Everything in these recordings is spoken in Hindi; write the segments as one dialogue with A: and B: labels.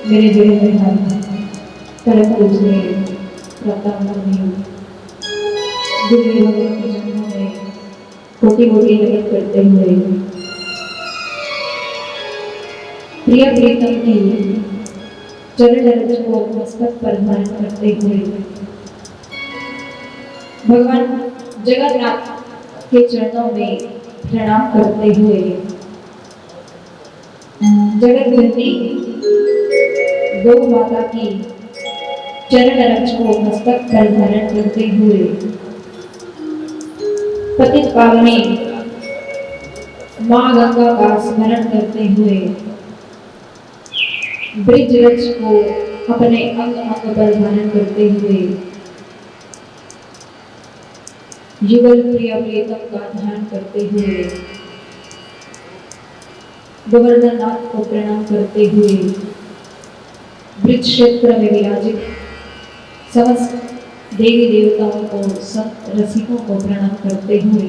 A: मेरे दिल में हर तरफ तुझे रता नहीं दिल्ली भगवान के जन्मों में कोटि कोटि नमन करते हुए प्रिय प्रीतम की चरण रज को मस्तक पर धारण करते हुए भगवान जगन्नाथ के चरणों में प्रणाम करते हुए जगतजननी गौ माता की चरण रज को मस्तक पर धारण करते हुए पतित पावनी मां गंगा का स्मरण करते हुए ब्रिज रज को अपने अंग अंग पर धारण करते हुए युगल प्रिय प्रीतम का ध्यान करते हुए गोवर्धन नाथ को प्रणाम करते हुए ब्रिज क्षेत्र में विराजित समस्त देवी देवताओं को संत रसिकों को प्रणाम करते हुए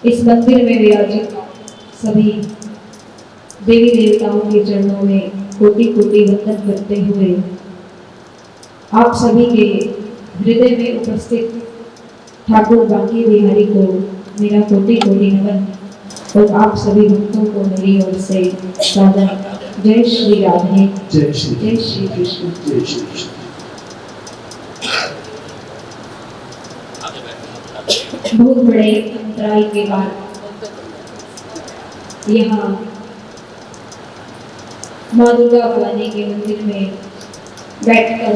A: इस मंदिर में विराजित सभी देवी देवताओं के चरणों में कोटि कोटि वंदन करते हुए आप सभी के हृदय में उपस्थित ठाकुर बांके बिहारी को मेरा कोटि कोटि नमन और आप सभी भक्तों को मेरी ओर से सादर जय श्री राधे जय श्री कृष्ण जय श्री कृष्ण। बहुत बड़े अंतराल के बाद यहाँ माँ दुर्गा भवानी के मंदिर में बैठकर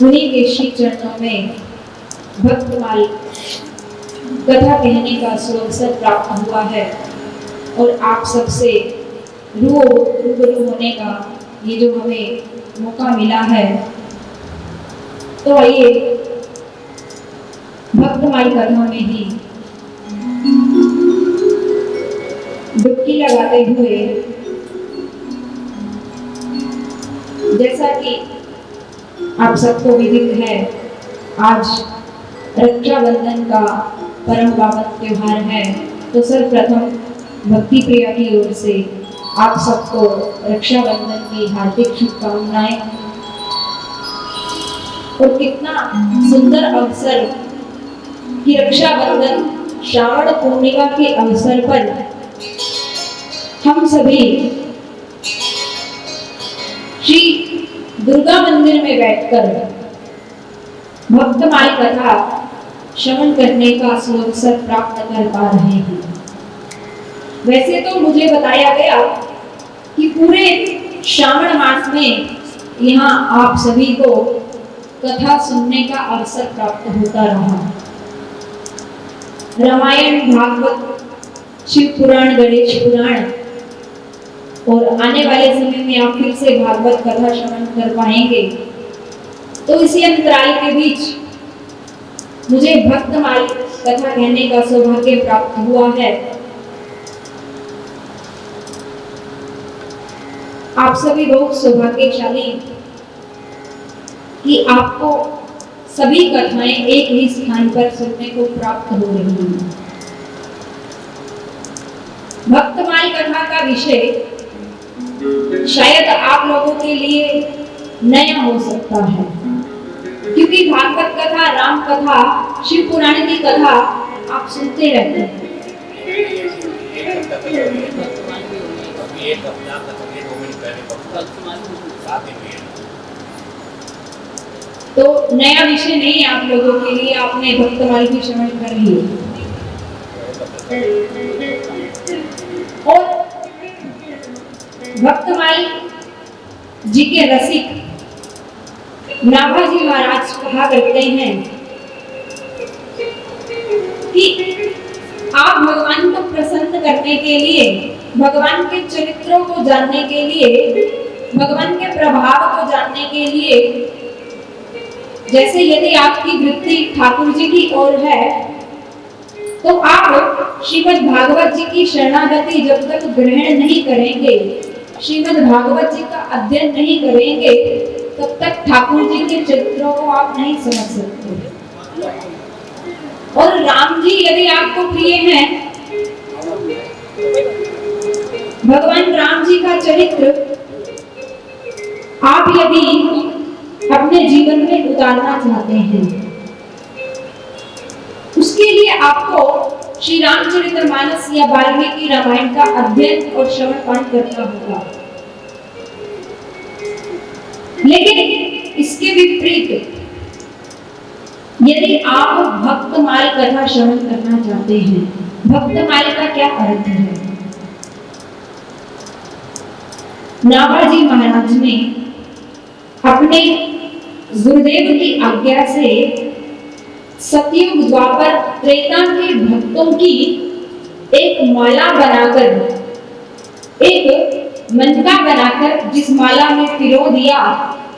A: उन्हीं के श्री चरणों में भक्तमाल कथा कहने का सुअवसर प्राप्त हुआ है और आप सबसे रूबरू होने का ये जो हमें मौका मिला है, तो आइए भक्तमाल कथा में ही डुबकी लगाते हुए, जैसा कि आप सबको विदित है, आज रक्षाबंधन का परम पावन त्योहार है। तो सर्वप्रथम भक्ति प्रिया की ओर से आप सबको रक्षाबंधन की हार्दिक शुभकामनाएं। और कितना सुंदर अवसर कि रक्षाबंधन श्रावण पूर्णिमा के अवसर पर हम सभी श्री दुर्गा मंदिर में बैठकर भक्तमाल कथा श्रवण करने का सुअवसर प्राप्त कर पा रहे हैं। वैसे तो मुझे बताया गया कि पूरे श्रावण मास में यहाँ आप सभी को कथा सुनने का अवसर प्राप्त होता रहा। रामायण, भागवत, शिव पुराण, गणेश पुराण और आने वाले समय में आप फिर से भागवत कथा श्रवण कर पाएंगे। तो इसी अंतराल के बीच मुझे भक्तमाल कथा कहने का सौभाग्य प्राप्त हुआ है। आप सभी बहुत सौभाग्यशाली कि आपको सभी कथाएं एक ही स्थान पर सुनने को प्राप्त हो रही हैं। भक्तमाल कथा का विषय शायद आप लोगों के लिए नया हो सकता है, क्योंकि भागवत कथा, राम कथा, शिव पुराण की कथा आप सुनते रहते हैं। तो नया विषय नहीं आप लोगों के लिए, आपने भक्तमाल की श्रवण कर ली। और भक्तमाल जी के रसिक नाभाजी महाराज कहा करते हैं कि आप भगवान को प्रसन्न करने के लिए, भगवान के चरित्रों को जानने के लिए, भगवान के प्रभाव को जानने के लिए, जैसे यदि आपकी वृत्ति ठाकुर जी की ओर है, तो आप श्रीमद् भागवत जी की शरणागति जब तक ग्रहण नहीं करेंगे, श्रीमद् भागवत जी का अध्ययन नहीं करेंगे, तब तक ठाकुर जी के चरित्रों को आप नहीं समझ सकते। और राम जी यदि आपको प्रिय हैं, भगवान राम जी का चरित्र आप यदि अपने जीवन में उतारना चाहते हैं, उसके लिए आपको श्री रामचरितमानस या वाल्मीकि रामायण का अध्ययन और श्रवण पाठ करना होगा। लेकिन इसके विपरीत यदि आप भक्तमाल कथा श्रवण करना चाहते हैं, भक्तमाल का क्या अर्थ है? नाभाजी महाराज ने अपने गुरुदेव की आज्ञा से सतयुग द्वापर त्रेता के भक्तों की एक माला बनाकर, एक मनका बनाकर जिस माला में पिरो दिया,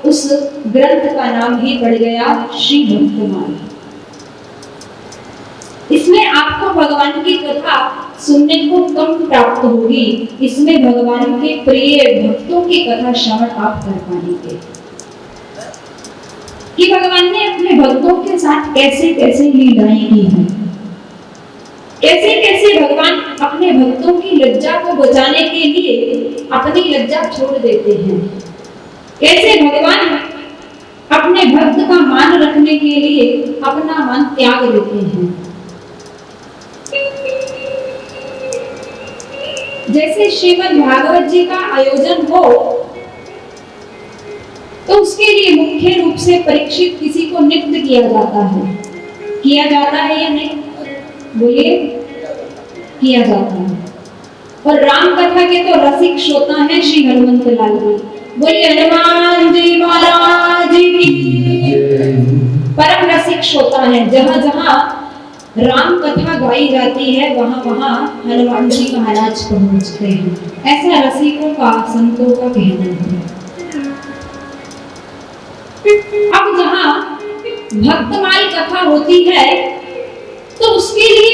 A: उस ग्रंथ का नाम ही पड़ गया श्री भक्तमाल। इसमें आपको भगवान की कथा सुनने को कम प्राप्त होगी, इसमें भगवान के प्रिय भक्तों की कथा श्रवण आप कर पाएंगे कि भगवान ने अपने भक्तों के साथ कैसे कैसे लीलाएं की हैं, कैसे कैसे भगवान अपने भक्तों की लज्जा को बचाने के लिए अपनी लज्जा छोड़ देते हैं, कैसे भगवान अपने भक्त का मान रखने के लिए अपना मान त्याग देते हैं। जैसे श्रीमद् भागवत जी का आयोजन हो तो उसके लिए मुख्य रूप से परीक्षित किसी को नियुक्त किया जाता है, किया जाता है या नहीं? बोलिए, किया जाता है। और राम कथा के तो रसिक श्रोता हैं श्री हनुमंत लाल जी। बोलिए हनुमान जी महाराज की। परम रसिक श्रोता है, जहां जहां राम कथा गाई जाती है वहां वहां हनुमान जी महाराज पहुंचते हैं, ऐसा रसिकों का, संतों का कहना है। अब जहां भक्तमाल कथा होती है तो उसके लिए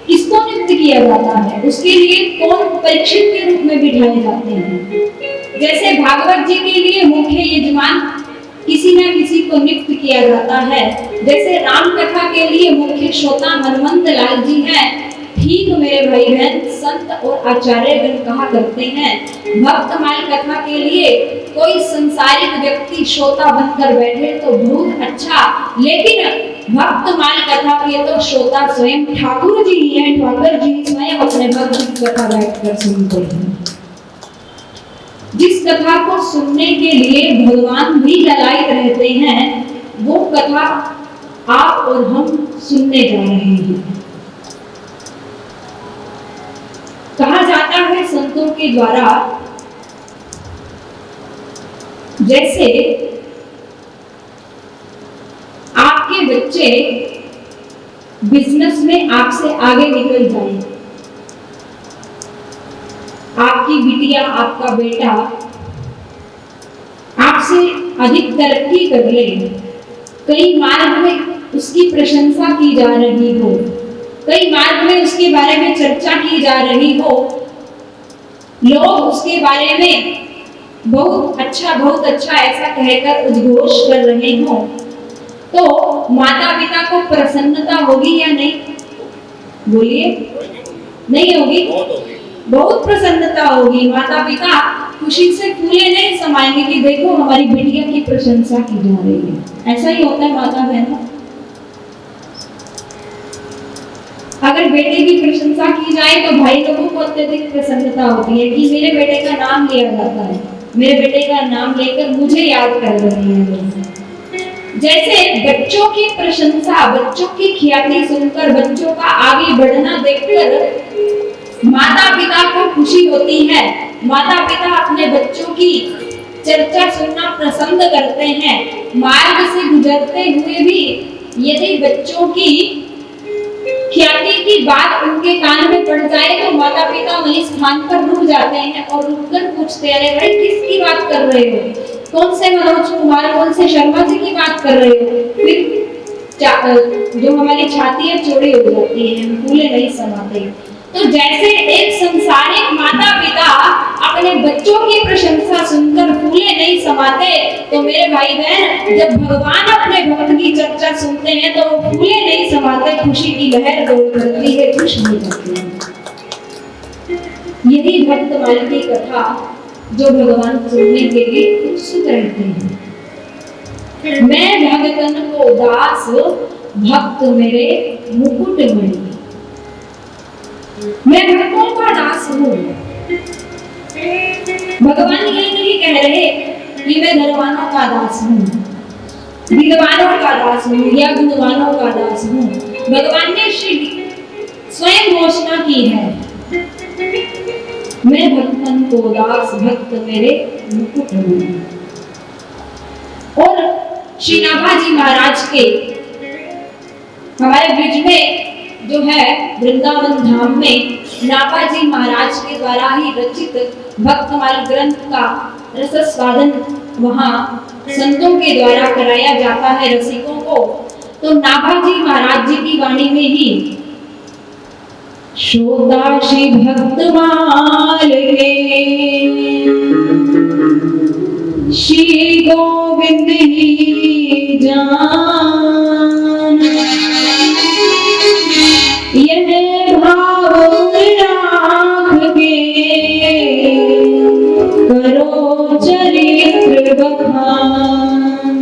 A: किसको नियुक्त किया जाता है, उसके लिए कौन परीक्षित के रूप में बिठाए जाते हैं? जैसे भागवत जी के लिए मुख्य यजमान किसी न किसी को नियुक्त किया जाता है, जैसे राम कथा के लिए मुख्य श्रोता हनुमंत लाल जी हैं, ठीक मेरे भाई बहन संत और आचार्य गण कहा करते हैं भक्तमाल कथा के लिए कोई संसारिक व्यक्ति श्रोता बनकर बैठे तो बहुत अच्छा, लेकिन भक्तमाल कथा के तो श्रोता स्वयं ठाकुर जी ही हैं, ठाकुर जी स्वयं अपने भक्त की कथा बैठकर सुनते हैं। जिस कथा को सुनने के लिए भगवान भी ललायित रहते हैं, वो कथा आप और हम सुनने जा रहे हैं। कहा जाता है संतों के द्वारा, जैसे आपके बच्चे बिजनेस में आपसे आगे निकल जाए, आपकी बिटिया, आपका बेटा आपसे अधिक तरक्की कर ले, कई मार्ग में उसकी प्रशंसा की जा रही हो, कई मार्ग में उसके बारे में चर्चा की जा रही हो, लोग उसके बारे में बहुत अच्छा ऐसा कहकर उद्घोष कर रहे हो, तो माता पिता को प्रसन्नता होगी या नहीं? बोलिए, नहीं होगी? बहुत प्रसन्नता होगी। माता पिता खुशी से फूले नहीं समाएंगे कि देखो हमारी बिटिया की प्रशंसा की जा रही है। ऐसा ही होता है माता बहनों। अगर बेटे की प्रशंसा की जाए तो भाई लोगों को अत्यधिक प्रसन्नता होती है कि मेरे बेटे का नाम लिया जाता है, मेरे बेटे का नाम लेकर मुझे याद कर रहे हैं। जैसे बच्चों की प्रशंसा, बच्चों की ख्याति सुनकर, बच्चों का आगे बढ़ना देखकर माता पिता को खुशी होती है। माता पिता अपने बच्चों की चर्चा सुनना पसंद करते हैं। मार्ग से गुजरते हुए भी यदि बच्चों की ख्याति की बात उनके कान में पड़ जाए तो माता पिता वहीं स्थान पर रुक जाते हैं और रुककर पूछते हैं, अरे भाई किसकी बात कर रहे हो? कौन से मनोज कुमार, कौन से शर्मा जी की बात कर रहे हो? फिर जो हमारी छाती है चौड़ी हो जाती है, हम फूले नहीं समाते। तो जैसे एक संसारिक माता पिता अपने बच्चों की प्रशंसा सुनकर फूले नहीं समाते, तो मेरे भाई बहन जब भगवान अपने भक्त की चर्चा सुनते हैं तो वो फूले नहीं समाते, खुशी की लहर दौड़ करती है, खुश हो जाते हैं। यही भक्तमाल की कथा जो भगवान सुनने के लिए उत्सुक रहते हैं। मैं भगतन को दास, भक्त मेरे मुकुट मणि। मैं भक्तों का दास हूँ। भगवान ये नहीं कह रहे कि मैं धनवानों का दास हूँ, विद्वानों का दास हूँ या गुणवानों का दास हूँ। भगवान ने स्वयं घोषणा की है, मैं भक्तन को दास, भक्त मेरे मुकुट मणि। और श्री नाभाजी महाराज के हमारे ब्रिज में जो है वृंदावन धाम में नाभाजी महाराज के द्वारा ही रचित भक्तमाल ग्रंथ का रसस्वादन वहाँ संतों के द्वारा कराया जाता है रसिकों को। तो नाभाजी महाराज जी की वाणी में ही श्रोता श्री भक्तमाल के श्री गोविंद ही जान, यह भाव राख के करो चरित्र बखान।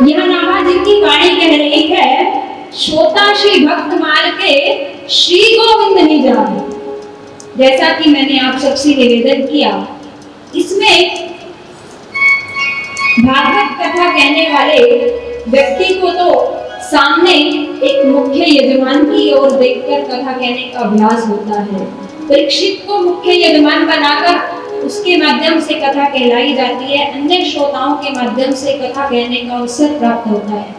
A: यह नाभाजी की वाणी कह रही है, श्रोता श्री भक्तमाल के श्री गोविंद ही जान। जैसा कि मैंने आप सबसे निवेदन किया, इसमें भागवत कथा कहने वाले व्यक्ति को तो सामने एक मुख्य यजमान की ओर देखकर कथा कहने का अभ्यास होता है। परीक्षित को मुख्य यजमान बनाकर उसके माध्यम से कथा कहलाई जाती है, अन्य श्रोताओं के माध्यम से कथा कहने का अवसर प्राप्त होता है।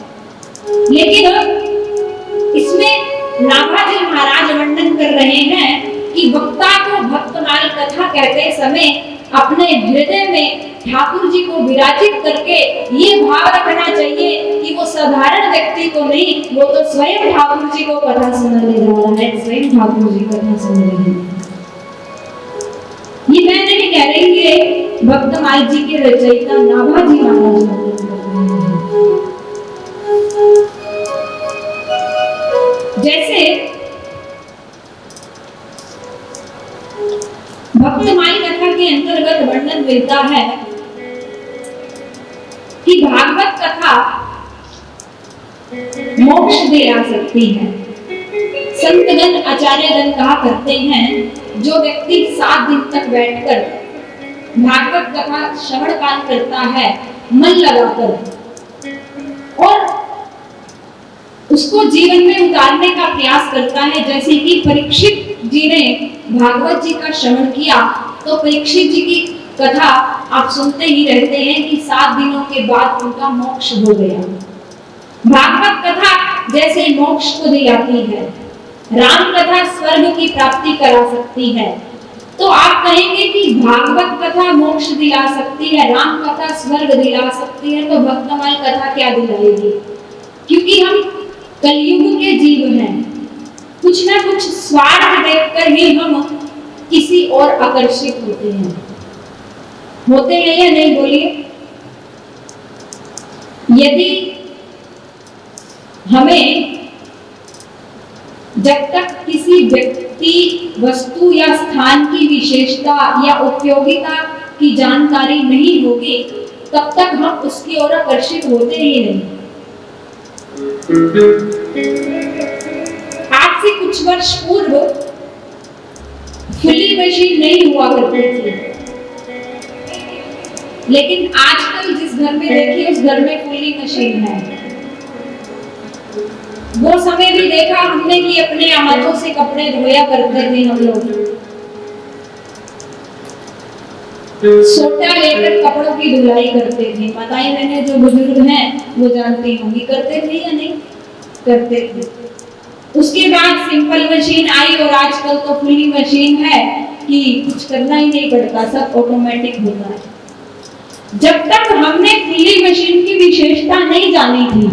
A: लेकिन इसमें नाभाजी महाराज वर्णन कर रहे हैं कि वक्ता को भक्तमाल कथा कहते समय अपने हृदय में ठाकुर जी को विराजित करके ये भाव रखना चाहिए कि वो साधारण व्यक्ति को नहीं, वो तो स्वयं ठाकुर जी को कथा सुनाने जा रहा है, स्वयं ठाकुर जी कथा सुन रहे हैं। ये मैं नहीं कह रही, ये भक्तमाल जी के रचयिता नाभाजी महाराज वर्णन कर रहे हैं। जैसे भक्तमाल कथा के अंतर्गत वर्णन मिलता है कि भागवत कथा मोक्ष दिला सकती है। संतगण आचार्यगण कहा करते हैं, जो व्यक्ति 7 दिन तक बैठकर भागवत कथा श्रवण पान करता है मन लगाकर और उसको जीवन में उतारने का प्रयास करता है, जैसे कि परीक्षित जी ने भागवत जी का श्रवण किया तो परीक्षित जी की कथा आप सुनते ही रहते हैं कि 7 दिनों के बाद उनका मोक्ष हो गया। भागवत कथा जैसे मोक्ष को दिलाती है, राम कथा स्वर्ग की प्राप्ति करा सकती है। तो आप कहेंगे कि भागवत कथा मोक्ष दिला सकती है, राम कथा स्वर्ग दिला सकती है, तो भक्तमाल कथा क्या दिलाएगी? क्योंकि हम कलयुग के जीव हैं, कुछ ना कुछ स्वार्थ देखकर ही हम किसी और आकर्षित होते हैं। होते हैं या नहीं बोलिए? यदि हमें जब तक किसी व्यक्ति, वस्तु या स्थान की विशेषता या उपयोगिता की जानकारी नहीं होगी, तब तक हम उसकी ओर आकर्षित होते ही नहीं। आज से कुछ वर्ष पूर्व फुली मशीन नहीं हुआ करती थी, लेकिन आजकल जिस घर में देखिए उस घर में फुली मशीन है। वो समय भी देखा हमने कि अपने हाथों से कपड़े धोया करते थे हम लोग, सोटा लेकर कपड़ों की धुलाई करते थे। माताएं बहनें जो बुजुर्ग हैं वो जानती होंगी, करते थे या नहीं करते थे। उसके बाद सिंपल मशीन आई और आजकल तो फुली मशीन है कि कुछ करना ही नहीं पड़ता, सब ऑटोमेटिक होता है। जब तक हमने फुली मशीन की विशेषता नहीं जानी थी,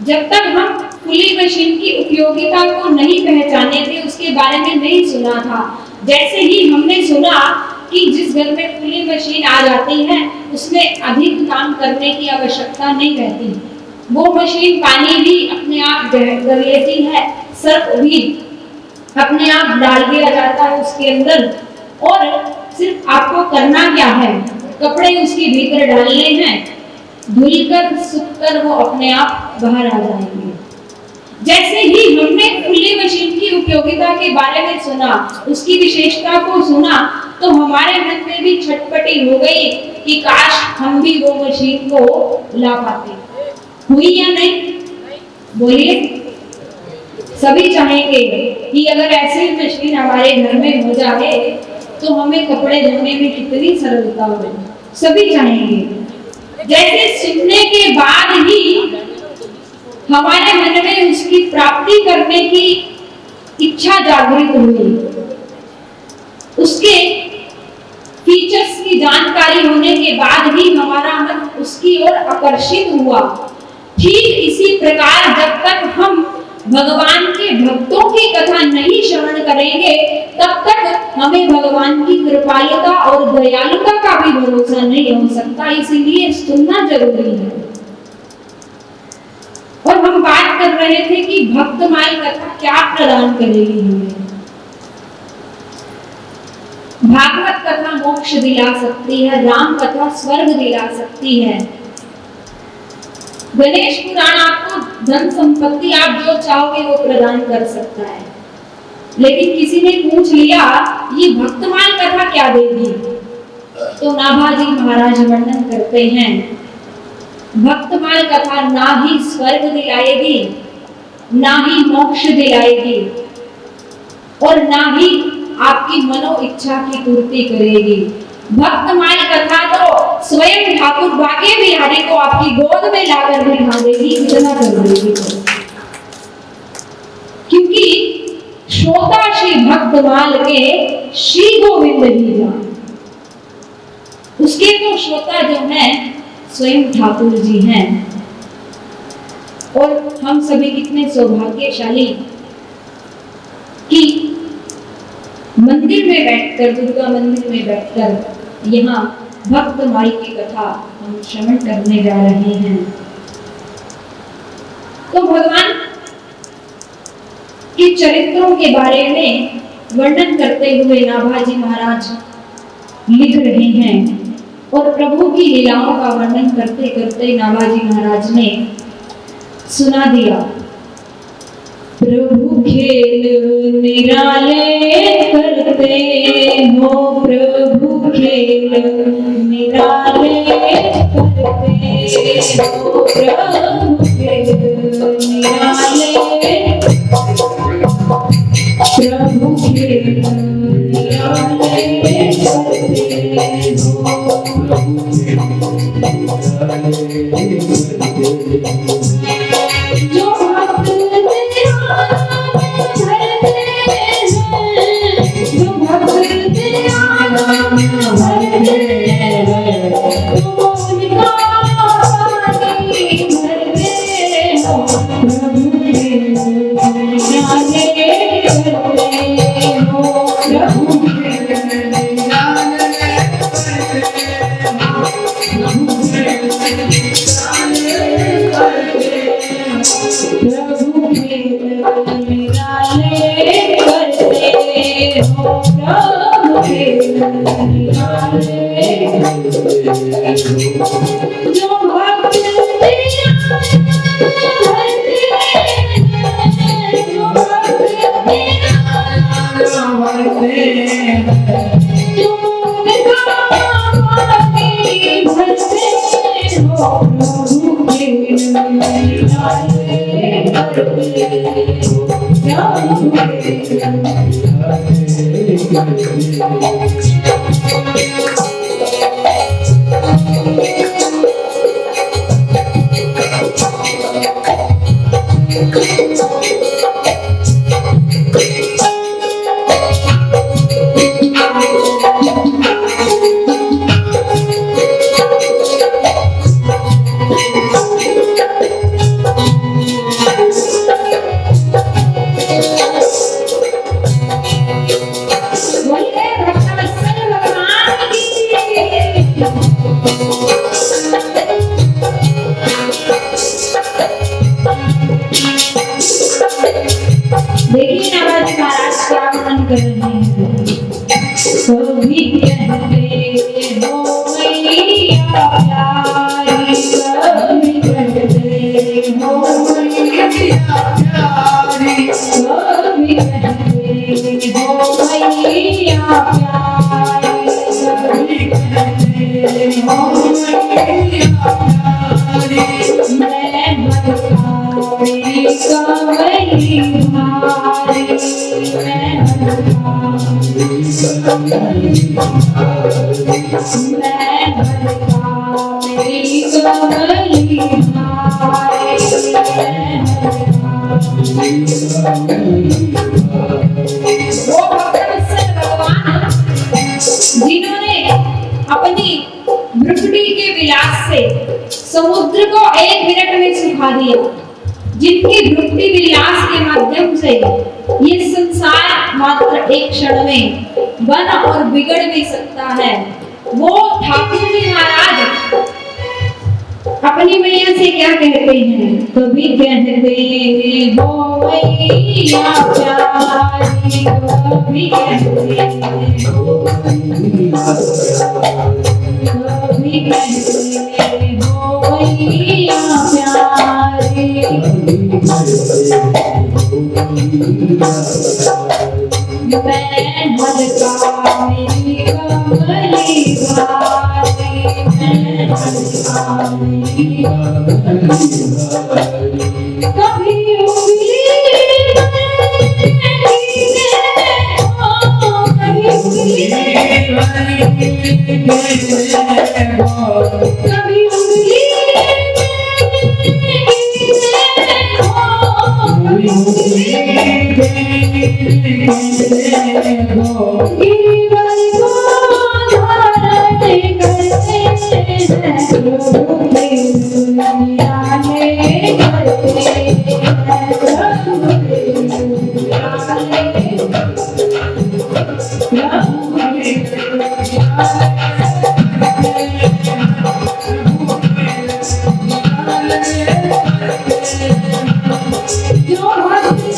A: जब तक हम फुली मशीन की उपयोगिता को नहीं पहचाने थे, उसके बारे में नहीं सुना था, जैसे ही हमने सुना कि जिस घर में फुली मशीन आ जाती है उसमें अधिक काम करने की आवश्यकता नहीं रहती, वो मशीन पानी भी अपने आप आप लेती है, सर्फ भी अपने आप डाल दिया जाता है उसके अंदर, और सिर्फ आपको करना क्या है, कपड़े उसके भीतर डालने हैं, धुलकर सूखकर वो अपने आप बाहर आ जाएंगे। जैसे ही हमने खुली मशीन की उपयोगिता के बारे में सुना, उसकी विशेषता को सुना, तो हमारे मन में भी छटपटी हो गई कि काश हम भी वो मशीन को ला पाते। हुई या नहीं? बोलिए। सभी चाहेंगे कि अगर ऐसी मशीन हमारे घर में हो जाए तो हमें कपड़े धोने में कितनी सरलता हो। सभी चाहेंगे। जैसे सुनने के बाद ही हमारे मन में उसकी प्राप्ति करने की इच्छा जागृत हुई, उसके फीचर्स की जानकारी होने के बाद ही हमारा मन उसकी ओर आकर्षित हुआ। ठीक इसी प्रकार जब तक हम भगवान के भक्तों की कथा नहीं श्रवण करेंगे, तब तक हमें भगवान की कृपालुता और दयालुता का भी भरोसा नहीं हो सकता। इसीलिए सुनना जरूरी है। और हम बात कर रहे थे कि भक्तमाल कथा क्या प्रदान करेगी हमें। भागवत कथा मोक्ष दिला सकती है, राम कथा स्वर्ग दिला सकती है, गणेश पुराण आपको धन संपत्ति आप जो चाहोगे वो प्रदान कर सकता है। लेकिन किसी ने पूछ लिया ये भक्तमाल कथा क्या देगी, तो नाभाजी महाराज वर्णन करते हैं, भक्तमाल कथा ना ही स्वर्ग दिलाएगी, ना ही मोक्ष दिलाएगी, और ना ही आपकी मनो इच्छा की पूर्ति करेगी। भक्तमाल कथा तो स्वयं ठाकुर बाके बिहारी को आपकी गोद में लाकर बिठा देगी, इतना कर देगी। क्योंकि श्रोता श्री भक्तमाल के श्री गोविंद ही जान, उसके तो श्रोता जो हैं स्वयं ठाकुर जी हैं। और हम सभी कितने सौभाग्यशाली कि मंदिर में बैठकर, दुर्गा मंदिर में बैठकर यहाँ भक्त माई की कथा हम श्रवण करने जा रहे हैं। तो भगवान के चरित्रों के बारे में वर्णन करते हुए नाभाजी महाराज लिख रहे हैं, और प्रभु की लीलाओं का वर्णन करते करते नाभाजी महाराज ने सुना दिया। प्रभु खेल निराले करते हो, प्रभु खेल निराले करते हो, प्रभु खेल निराले, प्रभु खेल निराले करते हो। जो भक्त देखिए नाराज महाराज क्या वर्णन कर रहे हैं। कभी कहते हो मैया प्यारी, कभी कहते हो मैया प्यारी, कभी कहते हो मैया प्यारी, कभी कहते हो मैया प्यारी। मैं भटकाई कमली भारी, मैं भटकाई कमली भारी, मैं भटकाई कमली भारी, मैं भटकाई कमली भारी। वो भक्तवत्सल भगवान जिन्होंने अपनी भ्रुकुटी के विलास से समुद्र को 1 मिनट में सुखा दिया, जिनकी भ्रुकुटी विलास के माध्यम से ये संसार मात्र एक क्षण में बन और बिगड़ भी सकता है, वो ठाकुर जी महाराज अपनी मैया से क्या कहते हैं। कभी कहते हो मैया प्यारी, कभी कहते हो मैया प्यारी, कभी कहते हो मैया प्यारी, मैं भटकाई कमली भारी, मैं भटकाई कमली भारी। कभी उंगली कभी उंगली कभी उंगली गिरिवर को धारण करते हैं, प्रभु के दुनियाने करते हैं, प्रभु के दुनियाने, प्रभु के दुनियाने। जो भक्ति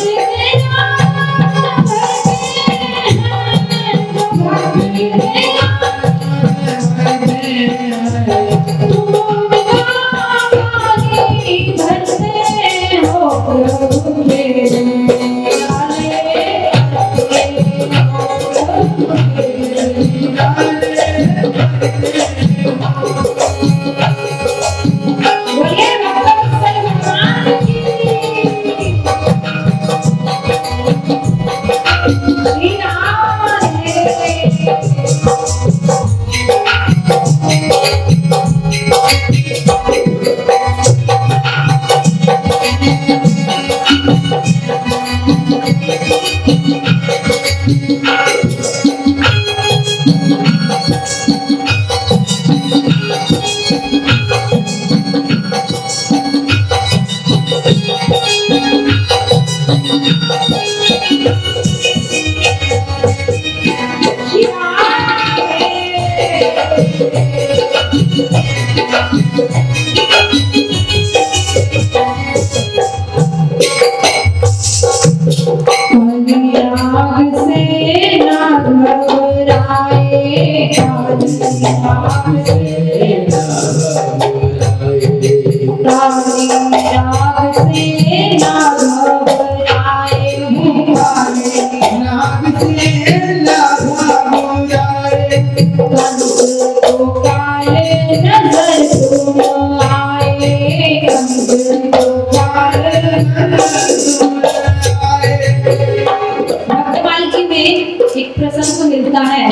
A: भक्तमालिकी में एक प्रसंग मिलता है।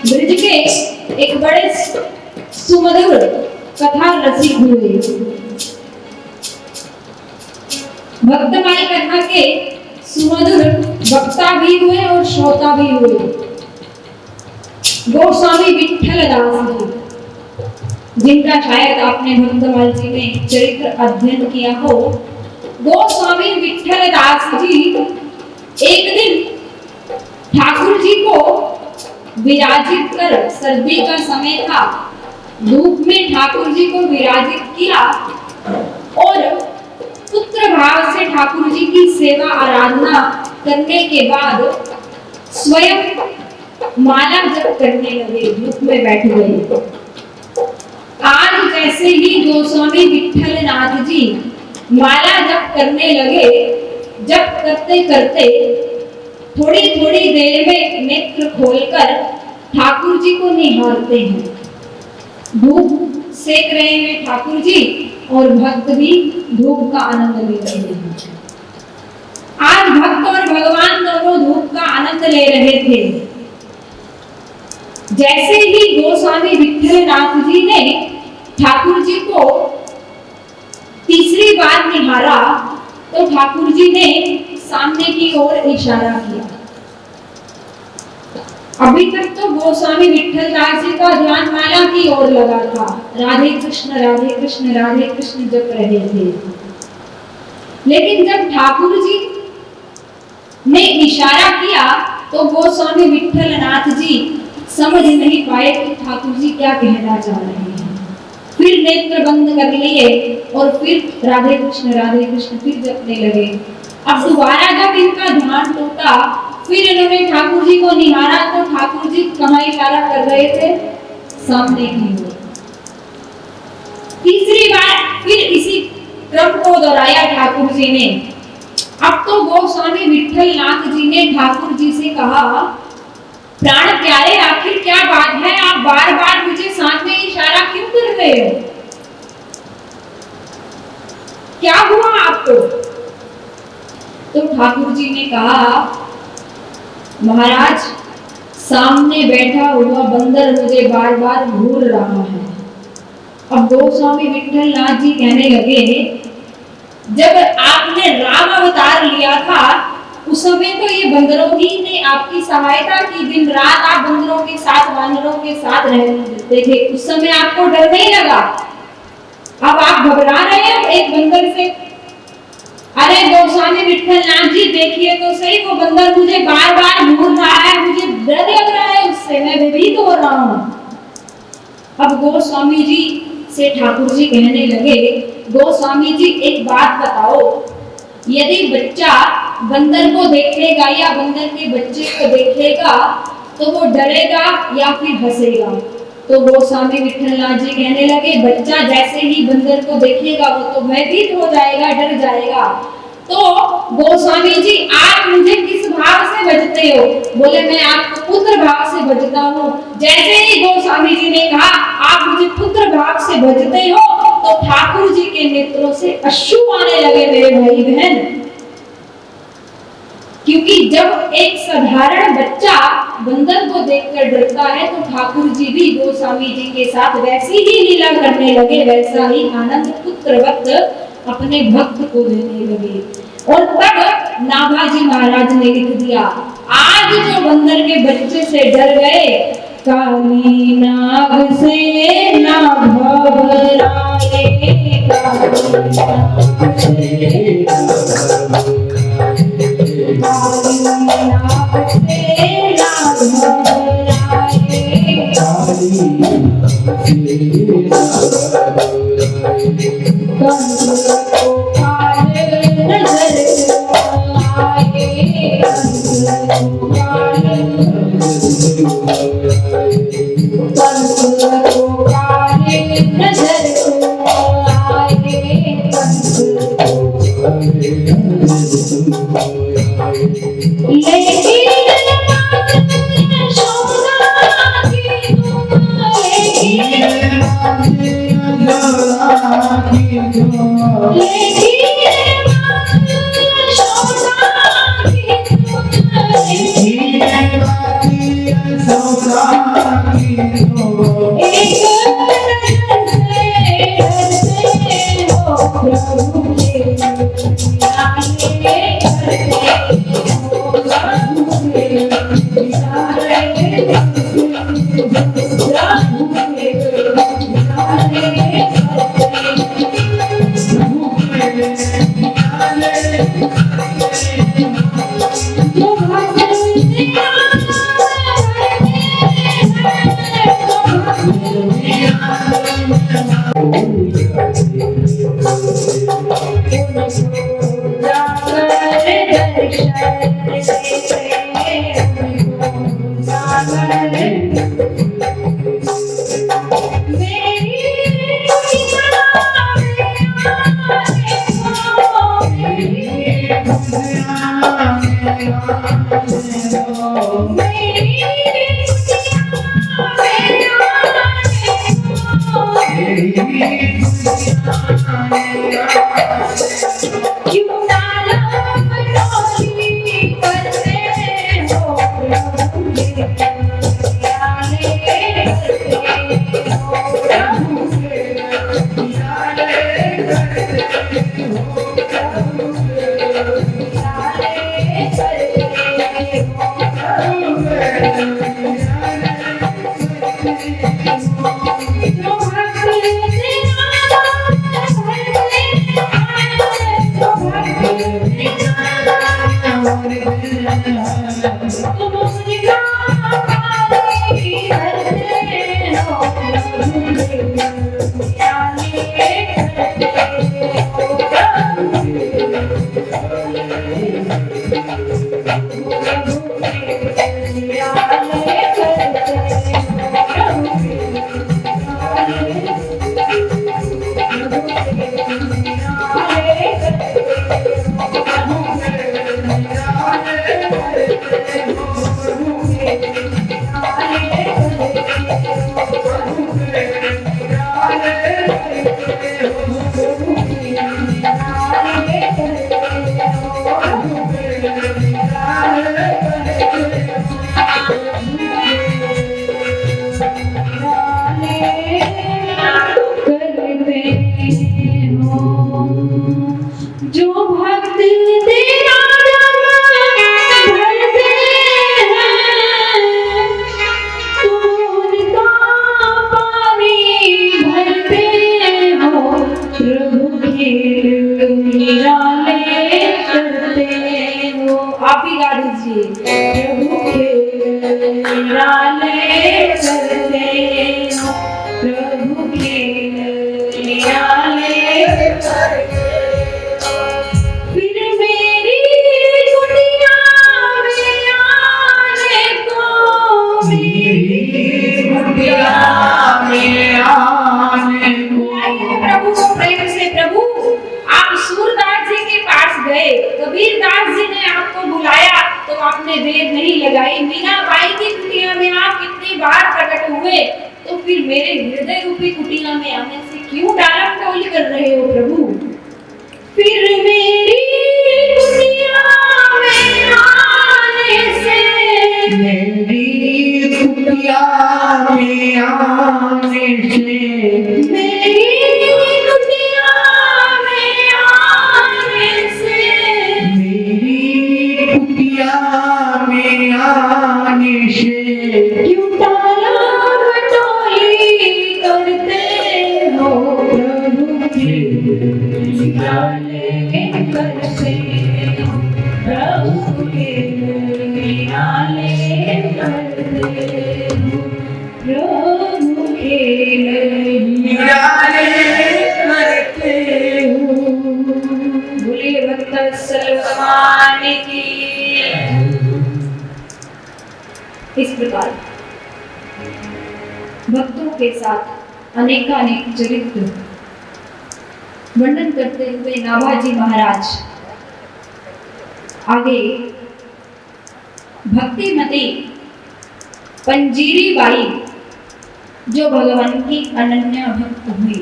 A: ब्रज के एक बड़े सुमधुर कथा रसिक हुए। भक्तमाली कथा के सुमधुर वक्ता भी हुए और श्रोता भी हुए। गोस्वामी विठल दास जी, जिनका शायद आपने भक्तमाली में चरित्र अध्ययन किया हो। गोस्वामी विठल दास जी एक दिन ठाकुर जी को विराजित कर, सर्दी का समय था, धूप में ठाकुर जी को विराजित किया और पुत्र भाव से ठाकुर जी की सेवा आराधना करने के बाद स्वयं माला जप करने लगे, धूप में बैठ गए। आज जैसे ही गोस्वामी विठल नाथ जी माला जप करने लगे, जप करते करते थोड़ी थोड़ी देर में नेत्र खोलकर ठाकुर जी को निहारते हैं। धूप सेक रहे हैं ठाकुर जी और भक्त भी धूप का आनंद ले रहे हैं। आज भक्त और भगवान दोनों धूप का आनंद ले रहे थे। जैसे ही गोस्वामी विठल नाथ जी ने ठाकुर जी को तीसरी बार निहारा तो ठाकुर जी ने सामने की ओर इशारा किया। अभी तक तो गोस्वामी विठल दास जी का ध्यान माला की ओर लगा था, राधे कृष्ण राधे कृष्ण राधे कृष्ण जप रहे थे। लेकिन जब ठाकुर जी ने इशारा किया तो गोस्वामी विठल नाथ जी समझ नहीं पाए कि ठाकुर जी क्या कहना चाह रहे हैं। फिर नेत्र बंद कर लिए और फिर राधे कृष्ण फिर जपने लगे। अब दोबारा जब इनका ध्यान टूटा, फिर इन्होंने ठाकुर जी को निहारा तो ठाकुर जी कहाँ इशारा कर रहे थे? सामने की ओर। तीसरी बार फिर इसी क्रम को दोहराया ठाकुर जी ने। अब तो गोस्वामी विठल नाथ जी ने ठाकुर जी से कहा, प्राण प्यारे आखिर क्या बात है, आप बार बार मुझे सामने इशारा क्यों कर रहे हो? क्या हुआ आपको? तो ठाकुर जी ने कहा, महाराज सामने बैठा हुआ बंदर मुझे बार बार घूर रहा है। अब गोस्वामी विठल नाथ जी कहने लगे, जब आपने राम अवतार लिया था उस समय तो ये बंदरों ही ने आपकी सहायता की, दिन रात आप बंदरों के साथ वानरों के साथ रहते थे, उस समय आपको डर नहीं लगा। अब आप घबरा रहे हैं एक बंदर से। अरे गोस्वामी विठल नाथ जी देखिए तो सही, वो बंदर मुझे बार बार घूर रहा है, मुझे डर लग रहा है उससे, मैं भयभीत हो रहा हूँ। अब गोस्वामी जी से ठाकुर जी कहने लगे, गोस्वामी जी एक बात बताओ, यदि बच्चा बंदर को देखेगा या बंदर के बच्चे को देखेगा तो वो डरेगा या फिर हंसेगा? तो गोस्वामी विठल नाथ जी कहने लगे, बच्चा जैसे ही बंदर को देखेगा वो तो भयभीत हो जाएगा, डर जाएगा। तो गोस्वामी जी आप मुझे किस भाव से भजते हो? बोले मैं आपको पुत्र भाव से भजता हूँ। जैसे ही गोस्वामी जी ने कहा आप मुझे पुत्र भाव से भजते हो तो ठाकुर जी के नेत्रों से अश्रु आने लगे मेरे भाई बहन। क्योंकि जब एक साधारण बच्चा बंदर को देखकर डरता है तो ठाकुर जी भी गोस्वामी जी के साथ वैसी ही लीला करने लगे, वैसा ही आनंद पुत्रवत अपने भक्त को देने लगे। और तब नाभाजी महाराज ने लिख दिया, आज जो बंदर के बच्चे से डर गए, काली नाग से ना घबराए,
B: जाकर
A: कबीरदास जी ने आपको बुलाया तो आपने देर नहीं लगाई। मीनाबाई की कुटिया में आप कितनी बार प्रकट हुए, तो फिर मेरे हृदय रूपी कुटिया में आने से क्यों डालम डोल कर रहे हो प्रभु? फिर मेरी कुटिया में आने से,
B: मेरी कुटिया में आने से,
A: मेरी कुटिया में आने से,
B: मेरी कुटिया में आने से
A: क्यों डालम डोली करते हो प्रभु की निराले करते हो प्रभु के निराले करते हो प्रभु के
B: निराले करते हो।
A: बोलिए भक्त सलमान की। इस प्रकार भक्तों के साथ अनेकानेक चरित्र वर्णन करते हुए नाभाजी महाराज आगे भक्तिमती पंजीरी बाई जो भगवान की अनन्य भक्त हुई,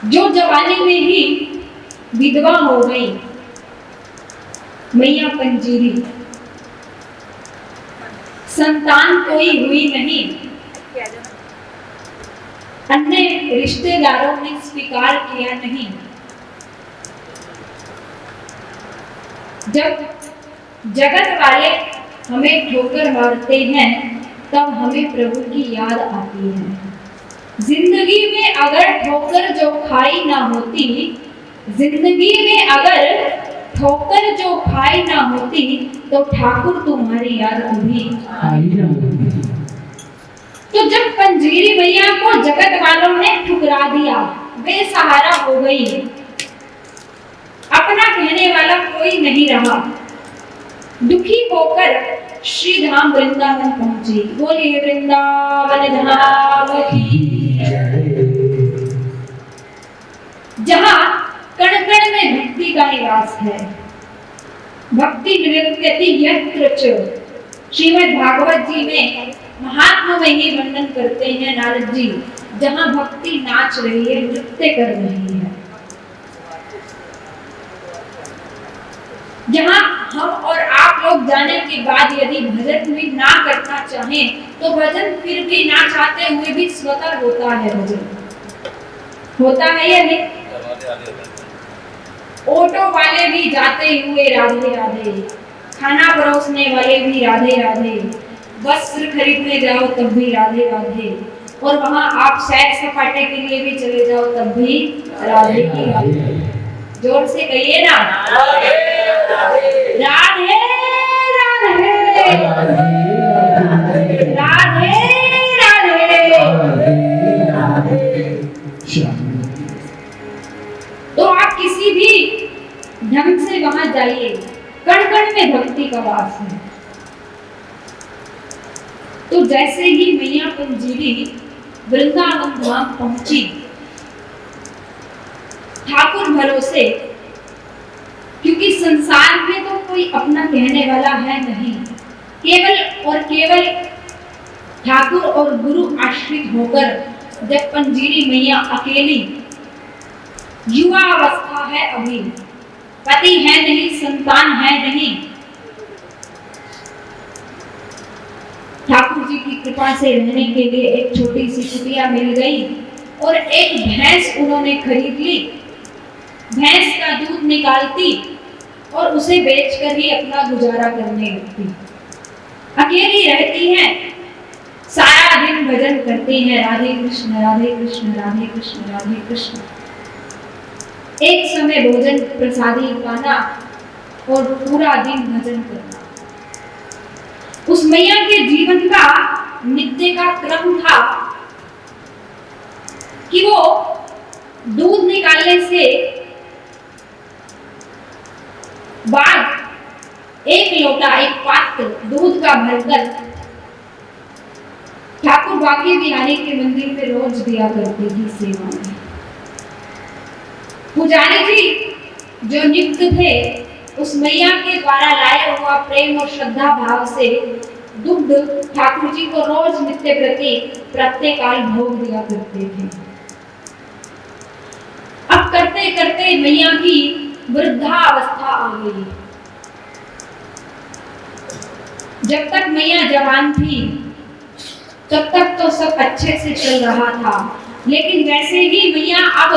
A: जो जवानी में ही विधवा हो गई, मैया पंजीरी, संतान कोई हुई नहीं, अन्य रिश्तेदारों ने स्वीकार किया नहीं। जब जगत वाले हमें ठोकर मारते हैं तब हमें प्रभु की याद आती है। जिंदगी में अगर ठोकर जो खाई ना होती, जिंदगी में अगर ठोकर जो खाई ना होती तो ठाकुर तुम्हारी याद कभी आई ना होती। तो जब पंजीरी मैया को जगत वालों ने ठुकरा दिया, बेसहारा हो गई, कोई नहीं रहा। दुखी होकर श्री धाम वृंदावन पहुंची। बोलिए वृंदावन धाम की। जहां कण कण में भक्ति का निवास है। भक्ति नृत्यति यत्र च। श्रीमद् भागवत जी में महात्मा में ही वर्णन करते हैं नारद जी, जहां भक्ति नाच रही है, नृत्य कर रही है, जहां हम और आप लोग जाने के बाद यदि भजन भी ना करना चाहें तो भजन फिर भी ना चाहते हुए भी स्वतः होता है। भजन होता है या नहीं? ऑटो वाले भी जाते हुए राधे राधे, खाना परोसने वाले भी राधे राधे, वस्त्र खरीदने जाओ तब भी राधे राधे, और वहां आप सैर सपाटे के लिए भी चले जाओ तब भी राधे ही राधे। जोर से कहिए ना, राधे राधे राधे राधे। तो आप किसी भी ढंग से वहां जाइए, कण कण में भक्ति का वास है। तो जैसे ही मैया पंजीरी वृंदावन धाम पहुंची, ठाकुर भरोसे, क्योंकि संसार में तो कोई अपना कहने वाला है नहीं, केवल और केवल ठाकुर और गुरु आश्रित होकर जब पंजीरी मैया अकेली, युवा अवस्था है अभी, पति है नहीं, संतान है नहीं, ठाकुर जी की कृपा से रहने के लिए एक छोटी सी कुटिया मिल गई और एक भैंस उन्होंने खरीद ली। भैंस का दूध निकालती और उसे बेचकर ही अपना गुजारा करने लगती। अकेली रहती हैं, सारा दिन भजन करती हैं, राधे कृष्ण राधे कृष्ण राधे कृष्ण राधे कृष्ण। एक समय भोजन प्रसादी पाना और पूरा दिन भजन करना, उस मैया के जीवन का नित्य का क्रम था कि वो दूध निकालने से बाद एक लोटा, एक पात्र दूध का भरकर ठाकुर बांके बिहारी के मंदिर में रोज दिया करती थी सेवा में। पुजारी जी जो नियुक्त थे, उस मैया के द्वारा लाया हुआ प्रेम और श्रद्धा भाव से दुग्ध ठाकुर जी को रोज नित्य प्रति प्रत्येक काल भोग दिया करते थे। अब करते करते मैया की वृद्धावस्था आ गई। जब तक मैया जवान थी तब तक तो सब अच्छे से चल रहा था, लेकिन जैसे ही मैया अब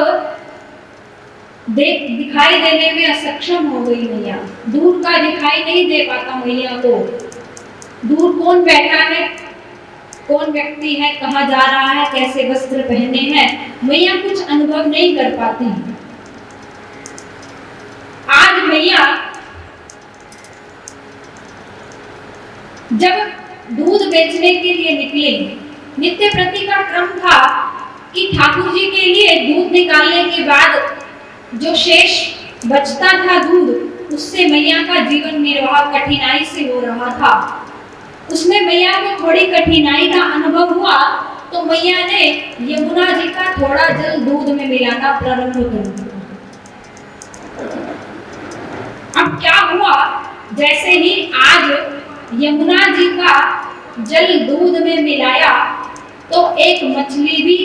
A: दिखाई देने में असक्षम हो गई, मैया दूर का दिखाई नहीं दे पाता मैया को, दूर कौन बैठा है, कौन व्यक्ति है, कहाँ जा रहा है, कैसे वस्त्र पहने हैं, मैया कुछ अनुभव नहीं कर पाती। आज मैया जब दूध बेचने के लिए निकले, नित्य प्रति का क्रम था कि ठाकुर जी के लिए दूध निकालने के बाद जो शेष बचता था दूध, उससे मैया का जीवन निर्वाह कठिनाई से हो रहा था। उसमें मैया को थोड़ी कठिनाई का अनुभव हुआ तो मैया ने यमुना जी का थोड़ा जल दूध में मिलाना प्रारंभ कर दिया। अब क्या हुआ, जैसे ही आज यमुना जी का जल दूध में मिलाया तो एक मछली भी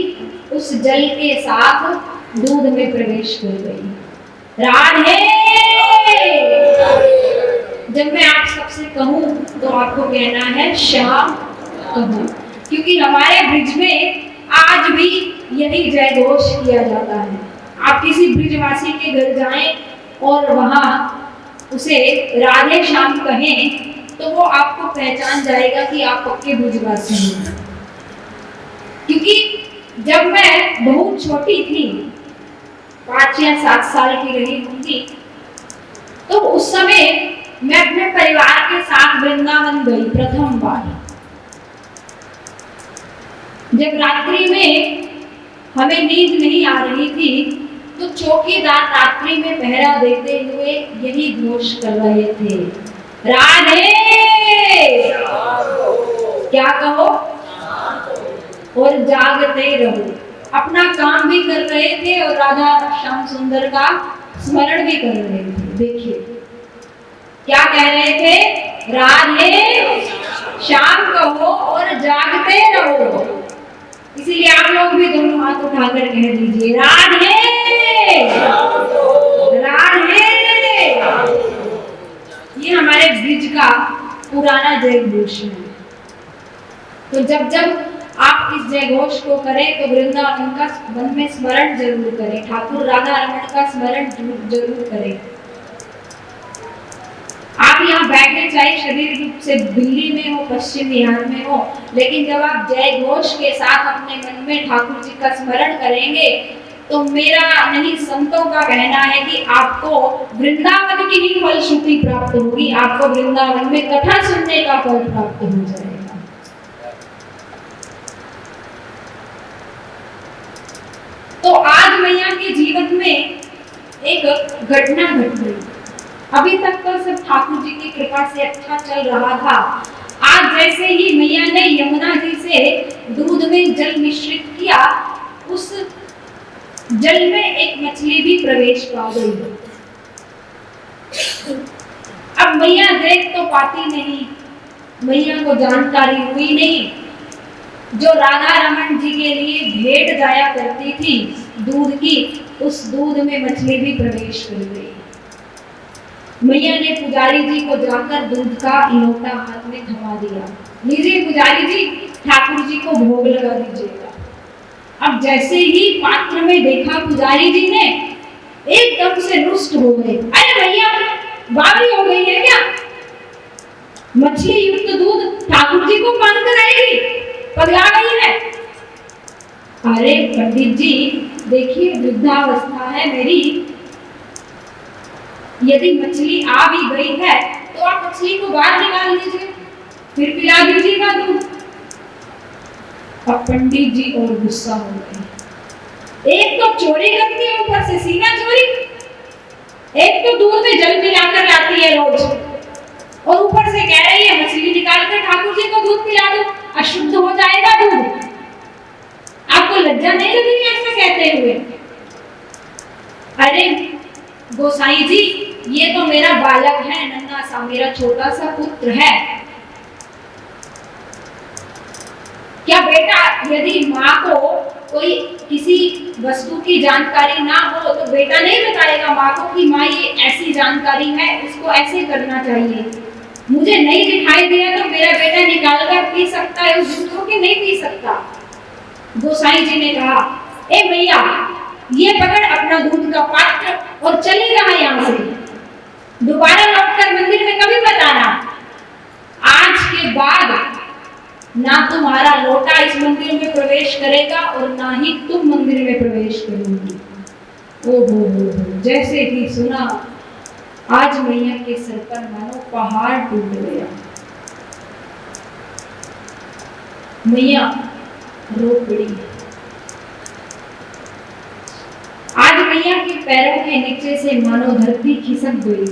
A: उस जल के साथ दूध में प्रवेश कर गई। राधे। जब मैं आप सबसे कहूं तो आपको कहना है श्याम कहूं, क्योंकि हमारे ब्रिज में आज भी यही जय घोष किया जाता है। आप किसी ब्रिजवासी के घर जाएं और वहां उसे राधे श्याम कहें तो वो आपको पहचान जाएगा कि आप पक्के ब्रिजवासी हैं। क्योंकि जब मैं बहुत छोटी थी, 5 या 7 साल की रही होंगी, तो उस समय मैं अपने परिवार के साथ वृंदावन गई प्रथम बार। जब रात्रि में हमें नींद नहीं आ रही थी तो चौकीदार रात्रि में पहरा देते हुए यही घोष कर रहे थे, राधे क्या कहो और जागते रहो। अपना काम भी कर रहे थे और राधा श्याम सुंदर का स्मरण भी कर रहे थे। देखिए क्या कह रहे थे, राधे श्याम कहो और जागते रहो। इसीलिए आप लोग भी दोनों हाथ उठाकर कह दीजिए, राधे राधे। ये हमारे ब्रिज का पुराना जय घोष है। तो जब जब आप इस जय घोष को करें तो वृंदावन का मन में स्मरण जरूर करें, ठाकुर राधा रमण का स्मरण जरूर करें। आप यहाँ बैठे चाहे शरीर रूप से दिल्ली में हो, पश्चिम बिहार में हो, लेकिन जब आप जय घोष के साथ अपने मन में ठाकुर जी का स्मरण करेंगे तो मेरा नहीं संतों का कहना है कि आपको वृंदावन की ही फलश्रुति प्राप्त होगी, आपको वृंदावन में कथा सुनने का फल प्राप्त हो जाएगा। तो आज मैया के जीवन में एक घटना घट गई। अभी तक तो सब ठाकुर जी की कृपा से अच्छा चल रहा था। आज जैसे ही मैया ने यमुना जी से दूध में जल मिश्रित किया, उस जल में एक मछली भी प्रवेश पा गई। अब मैया देख तो पाती नहीं, मैया को जानकारी हुई नहीं। जो राधा रमन जी के लिए भेंट जाया करती थी दूध की, उस दूध में मछली भी प्रवेश कर गई। मैया ने पुजारी जी को जाकर दूध का लोटा हाथ में थमा दिया, लीजिए पुजारी जी, ठाकुर जी को भोग लगा दीजिएगा। अब जैसे ही पात्र में देखा पुजारी जी ने, एकदम से रुष्ट हो गए। अरे भैया बावरी हो गई है क्या? मछली युक्त दूध ठाकुर जी को पान कराएगी, पगला गई है। अरे पंडित जी देखिए, वृद्धावस्था है मेरी, यदि मछली आ भी गई है तो आप मछली को बाहर निकाल लीजिए, फिर पिला दीजिएगा दूध। अब पंडित जी और गुस्सा हो गए। एक तो चोरी करती है, ऊपर से सीना चोरी, एक तो दूध में जल मिलाकर लाती है रोज, और ऊपर से कह रही है मछली निकाल कर ठाकुर जी को दूध पिला दो, अशुद्ध हो जाएगा दूध। आपको लज्जा नहीं लगेगी ऐसा कहते हुए? अरे गोसाई जी, ये तो मेरा बालक है, नन्हा सा, मेरा छोटा सा पुत्र है। क्या बेटा, यदि माँ को कोई किसी वस्तु की जानकारी ना हो तो बेटा नहीं बताएगा माँ को कि माँ ये ऐसी जानकारी है, इसको ऐसे करना चाहिए। मुझे नहीं दिखाई दिया तो मेरा बेटा निकाल कर पी सकता है उस दूध को कि नहीं पी सकता? गोसाई जी ने कहा, ए भैया ये पकड़ अपना दूध का पात्र और चली रहा यहाँ से, दोबारा लौटकर मंदिर में कभी मत आना। आज के बाद ना तुम्हारा लोटा इस मंदिर में प्रवेश करेगा और ना ही तुम मंदिर में प्रवेश करोगी। ओहो, जैसे ही सुना आज मैया के सर पर मानो पहाड़ टूट गया। मैया रो पड़ी। आज मैया के पैरों के नीचे से मानो धरती खिसक गई।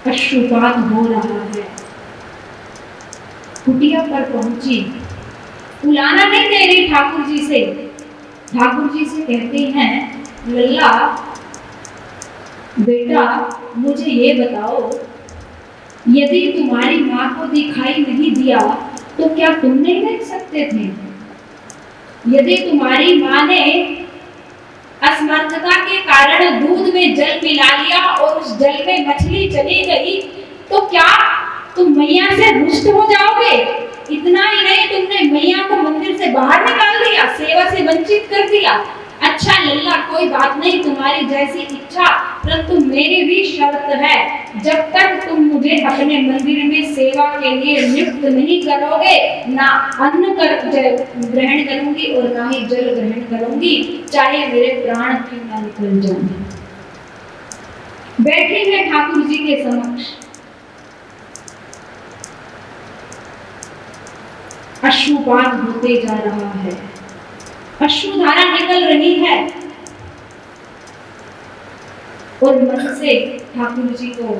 A: अश्रुपात हो रहा है। कुटिया पर पहुंची, बुलाना नहीं दे रही ठाकुर जी से। ठाकुर जी से कहते हैं, लल्ला बेटा मुझे ये बताओ, यदि तुम्हारी माँ को दिखाई नहीं दिया तो क्या तुम नहीं देख सकते थे? यदि तुम्हारी माँ ने असमर्थता के कारण दूध में जल मिला लिया और उस जल में मछली चली गई तो क्या तुम मैया से रुष्ट हो जाओगे? इतना ही नहीं, तुमने मैया को मंदिर से बाहर निकाल दिया, सेवा से वंचित कर दिया। अच्छा लल्ला कोई बात नहीं, तुम्हारी जैसी इच्छा, परंतु मेरी भी शर्त है, जब तक तुम मुझे अपने मंदिर में सेवा के लिए नियुक्त नहीं करोगे, ना अन्न ग्रहण करूंगी और ना ही जल ग्रहण करूंगी, चाहे मेरे प्राण क्यों ना निकल जाए। बैठी है ठाकुर जी के समक्ष, अश्रुपात होते जा रहा है। अश्रुधारा निकल रही है और मन से ठाकुर जी को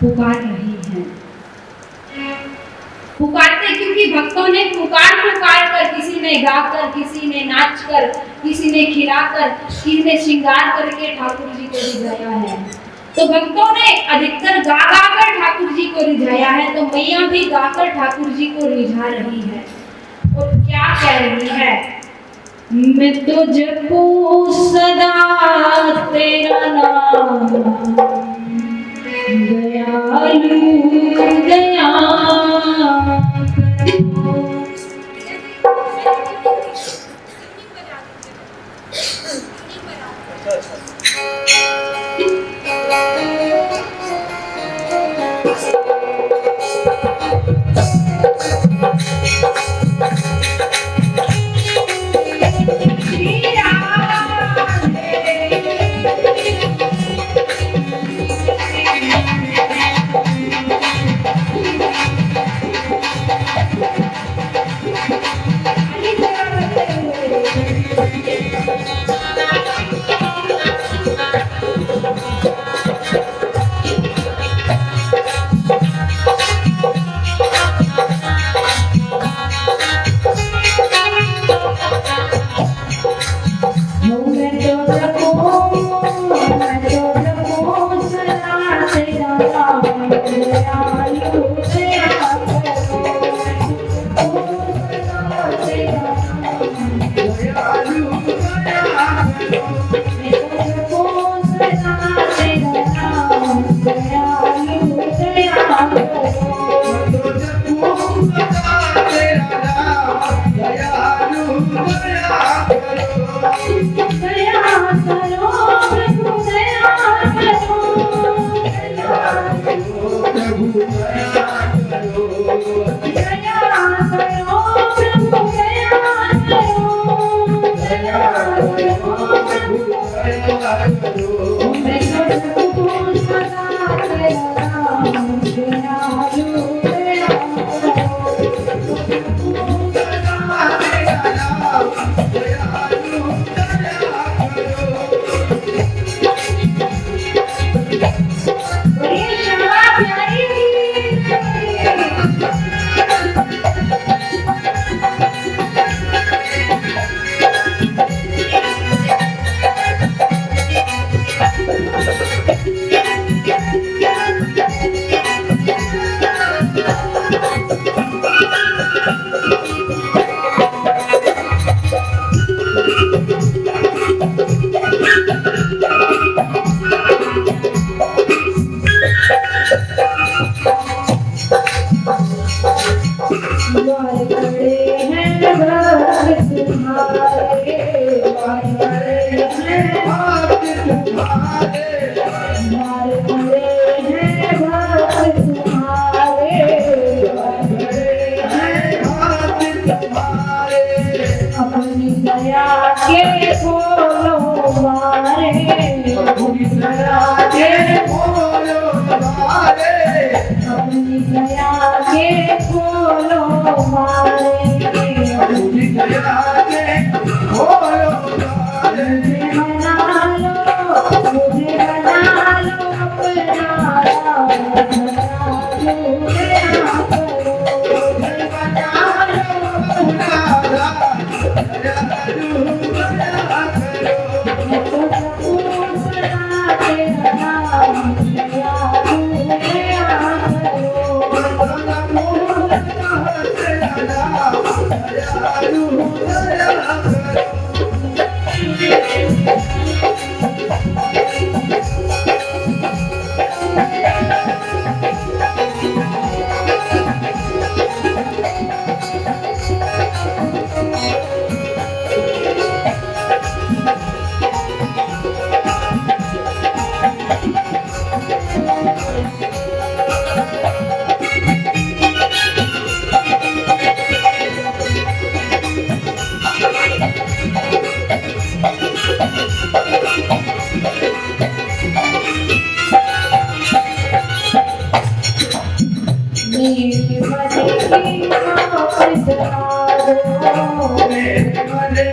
A: पुकार रही है। पुकारते क्योंकि भक्तों ने पुकार पुकार कर, किसी ने गाकर, किसी ने नाचकर, किसी ने खिलाकर, किसी ने श्रृंगार करके ठाकुर जी को रिझाया है। तो भक्तों ने अधिकतर गा गा कर ठाकुर जी को रिझाया है, तो मैया भी गाकर ठाकुर जी को रिझा रही है। और क्या कह रही है? मैं तो जपू सदा तेरा नाम, दयालु दया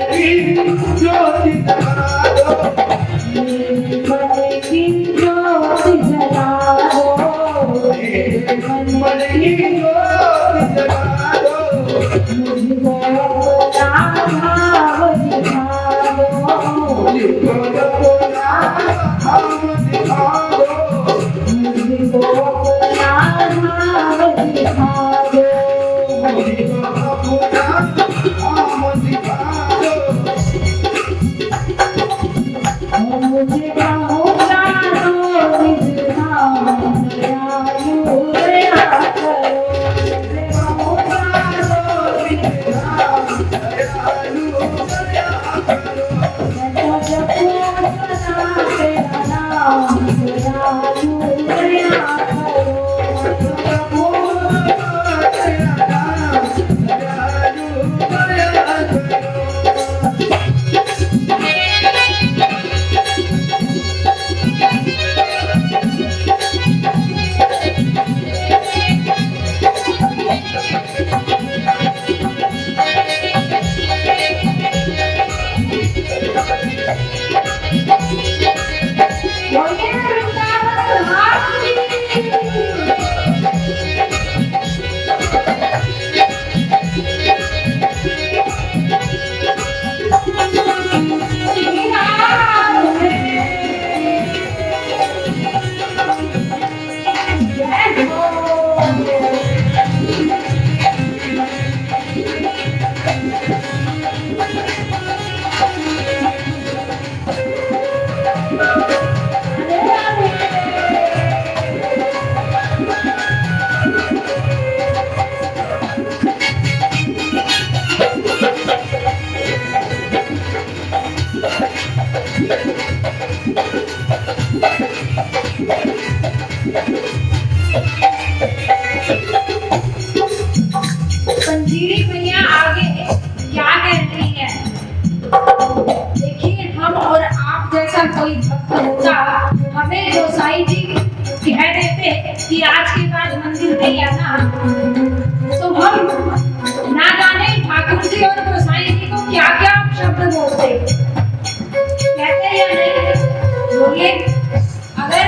B: मेरे
A: पंजीरी मैया आगे क्या कह रही है? देखिए, हम और आप जैसा कोई भक्त होता, हमें गोसाई जी कह देते कि आज के बाद मंदिर नहीं आना, तो हम ना जाने ठाकुर जी और गोसाई जी को क्या क्या शब्द बोलते, कहते या नहीं? बोलिए, अगर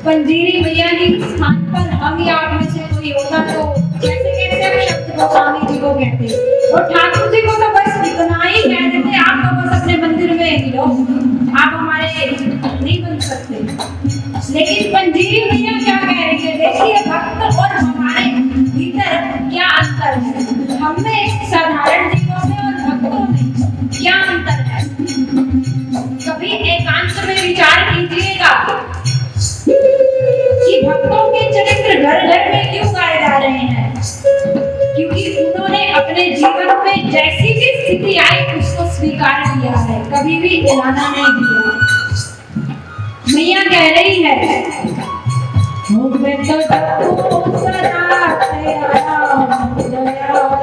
A: पंजीरी मैया के स्थान पर हम या आप में से कोई होता तो कैसे कैसे हम शब्द गोस्वामी जी को कहते, और ठाकुर जी को तो बस इतना ही कह देते, आप तो बस अपने मंदिर में ही रहो, आप हमारे नहीं बन सकते। लेकिन पंजीरी मैया क्या कह रही है? देखिए, भक्त और हमारे भीतर क्या अंतर है, हम में साधारण जीवों में और भक्तों में क्या अंतर है। कभी एकांत में विचार कीजिएगा कि भक्तों के चरित्र घर घर में क्यों गाए जा रहे हैं? क्योंकि उन्होंने अपने जीवन में जैसी भी स्थिति आई उसको स्वीकार किया है, कभी भी इलाना नहीं दिया। मैया कह रही है, मैं तो सबको सदा तेरा दयालु दया कर,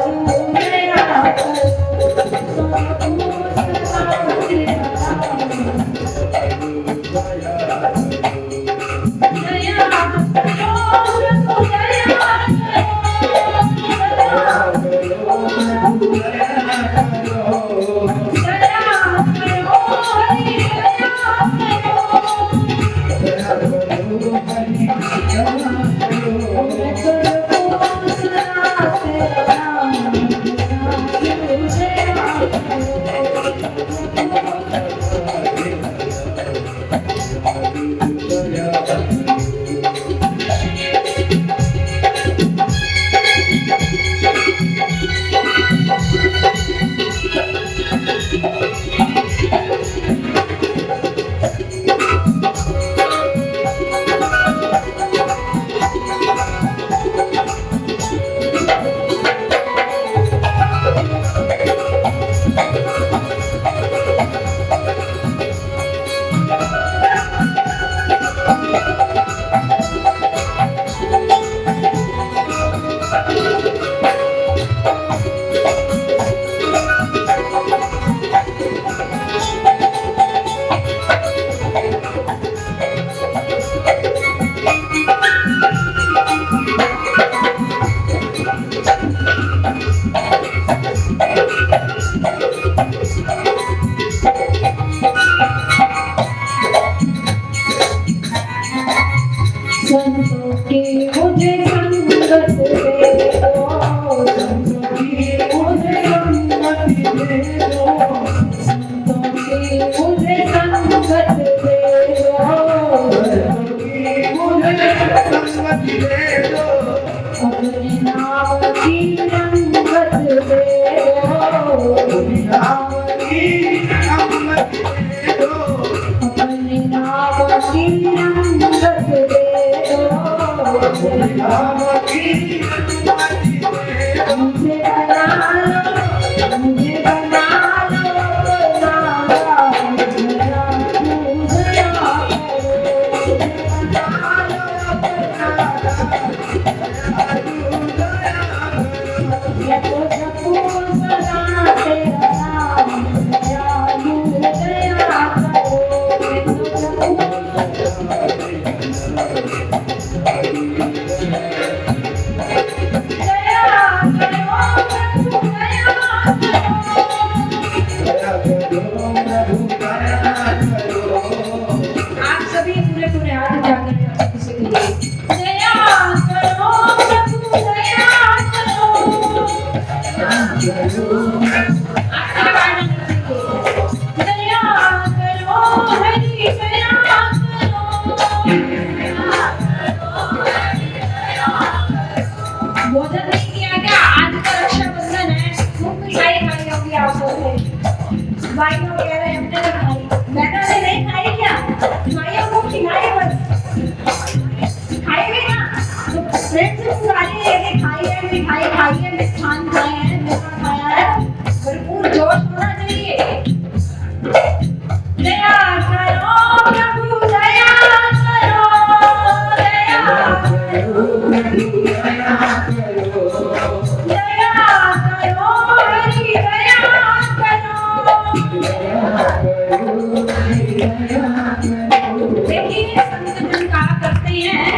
A: देखिए संतजन कहा करते हैं,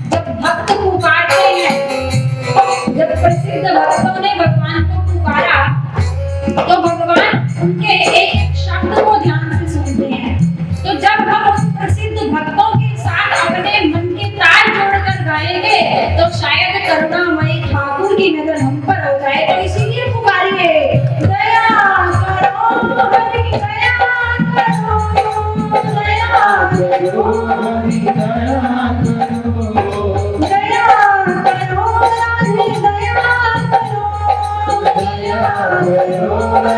A: जब भक्त पुकारते हैं, जब प्रसिद्ध भक्तों ने भगवान को पुकारा तो भगवान उनके एक एक शब्द को ध्यान से सुनते हैं। तो जब हम उन प्रसिद्ध भक्तों के साथ अपने मन के तार जोड़कर गाएंगे तो शायद करुणामय ठाकुर की नजर हम पर हो जाए। तो इसीलिए पुकारिए, दया करो हरि, दया करो, दया करो हरि, दया करो, दया करो हरि, दया करो, दया करो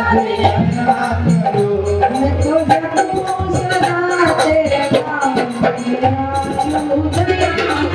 A: हरि, दया करो। मैं तो जगू सदा तेरे नाम, दया करो, दया करो।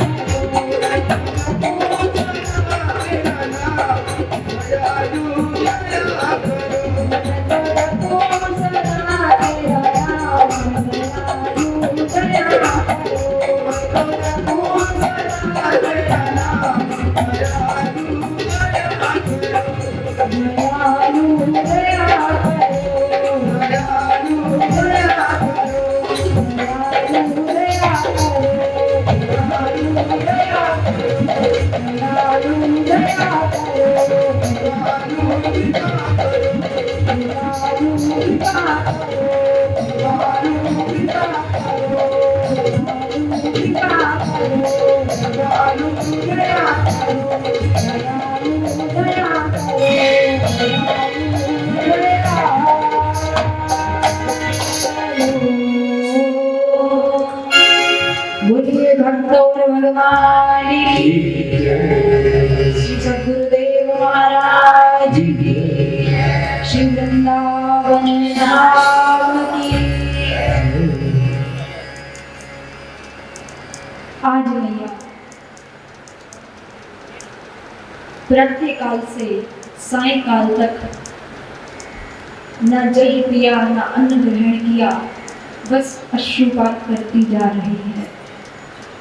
A: बोलिए भक्तों भगवान की जय, श्री सद्गुरुदेव महाराज की, श्री वृंदावन धाम की। आज मैया प्रातः काल से सायंकाल तक न जल पिया न अन्न ग्रहण किया, बस अश्रुपात करती जा रही है।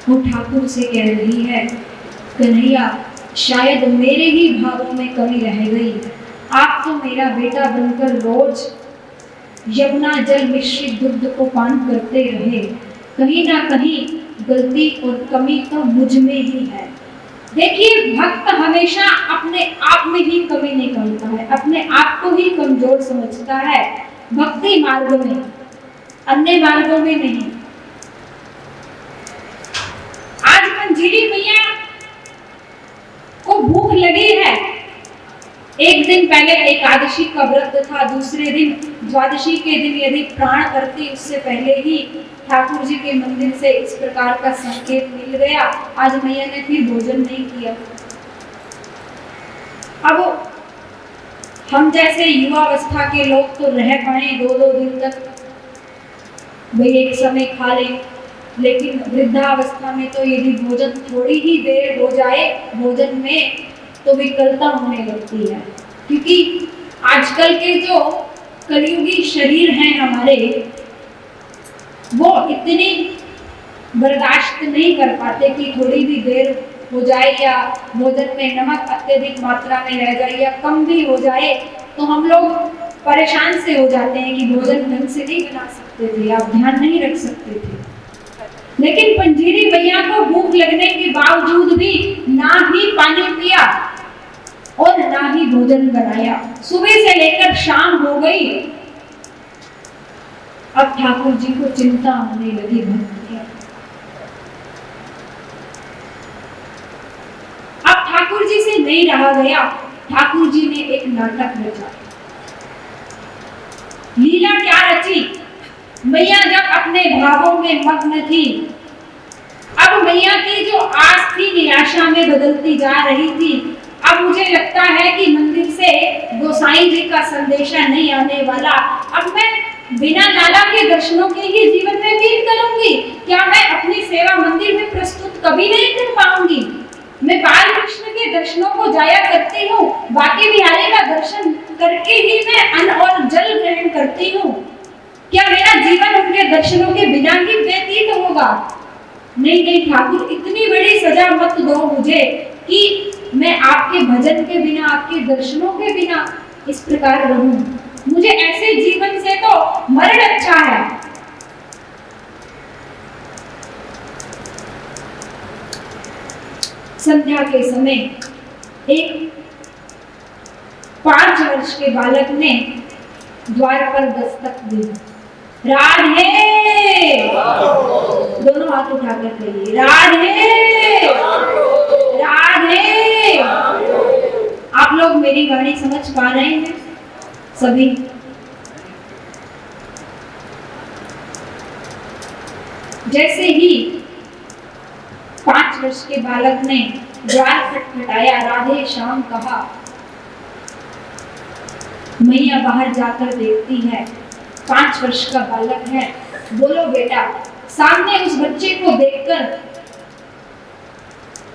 A: वो ठाकुर से कह रही है, कन्हैया शायद मेरे ही भावों में कमी रह गई। आप तो मेरा बेटा बनकर रोज यमुना जल मिश्रित दुग्ध को पान करते रहे, कहीं ना कहीं गलती और कमी तो मुझ में ही है। देखिए भक्त हमेशा अपने आप में ही कमी निकालता है, अपने आप को ही कमजोर समझता है, भक्ति मार्ग में, अन्य मार्गों में नहीं। आज मंजीरी मैया को भूख लगी है। एक दिन पहले एकादशी का व्रत था, दूसरे दिन द्वादशी के दिन यदि प्राण करती उससे पहले ही ठाकुर जी के मंदिर से इस प्रकार का संकेत मिल गया। आज मैया ने फिर भोजन नहीं किया। अब हम जैसे युवावस्था के लोग तो रह पाए 2-2 दिन तक, भाई एक समय खा ले, लेकिन वृद्धावस्था में तो यदि भोजन थोड़ी ही देर हो जाए भोजन में तो विकलता होने लगती है। क्योंकि आजकल के जो कलयुगी शरीर हैं हमारे, वो इतनी बर्दाश्त नहीं कर पाते कि थोड़ी भी देर हो जाए या भोजन में नमक अत्यधिक मात्रा में रह जाए या कम भी हो जाए तो हम लोग परेशान से हो जाते हैं कि भोजन ढंग से नहीं बना सकते थे, आप ध्यान नहीं रख सकते थे। लेकिन पंजीरी मैया को भूख लगने के बावजूद भी ना ही पानी पिया और ना ही भोजन बनाया। सुबह से लेकर शाम हो गई। अब ठाकुर जी को चिंता होने लगी भक्ति। अब ठाकुर जी से नहीं रहा गया। ठाकुर जी ने एक नाटक रचा। लीला क्या रची? मैया जब अपने भावों में मग्न थी, अब मैया की जो आस थी निराशा में बदलती जा रही थी। अब मुझे लगता है कि मंदिर से गोसाई जी का संदेशा नहीं आने वाला। अब मैं बिना लाला के दर्शनों के ही जीवन में व्यतीत करूंगी। क्या मैं अपनी सेवा मंदिर में प्रस्तुत कभी नहीं कर पाऊंगी? मैं बाल कृष्ण के दर्शनों को जाया करती हूँ, बाकी बिहारी का दर्शन करके ही मैं अन्न और जल ग्रहण करती हूँ। क्या मेरा जीवन उनके दर्शनों के बिना ही व्यतीत होगा? नहीं नहीं ठाकुर, इतनी बड़ी सजा मत दो मुझे कि मैं आपके भजन के बिना, आपके दर्शनों के बिना इस प्रकार रहूं। मुझे ऐसे जीवन से तो मरण अच्छा है। संध्या के समय एक 5 वर्ष के बालक ने द्वार पर दस्तक दी। राधे, दोनों हाथ उठाकर कहिए राधे राधे। आप लोग मेरी वाणी समझ पा रहे हैं सभी? जैसे ही 5 वर्ष के बालक ने द्वार खटखटाया, राधे श्याम कहा, मैया बाहर जाकर देखती है। 5 वर्ष का बालक है। बोलो बेटा। सामने उस बच्चे को देखकर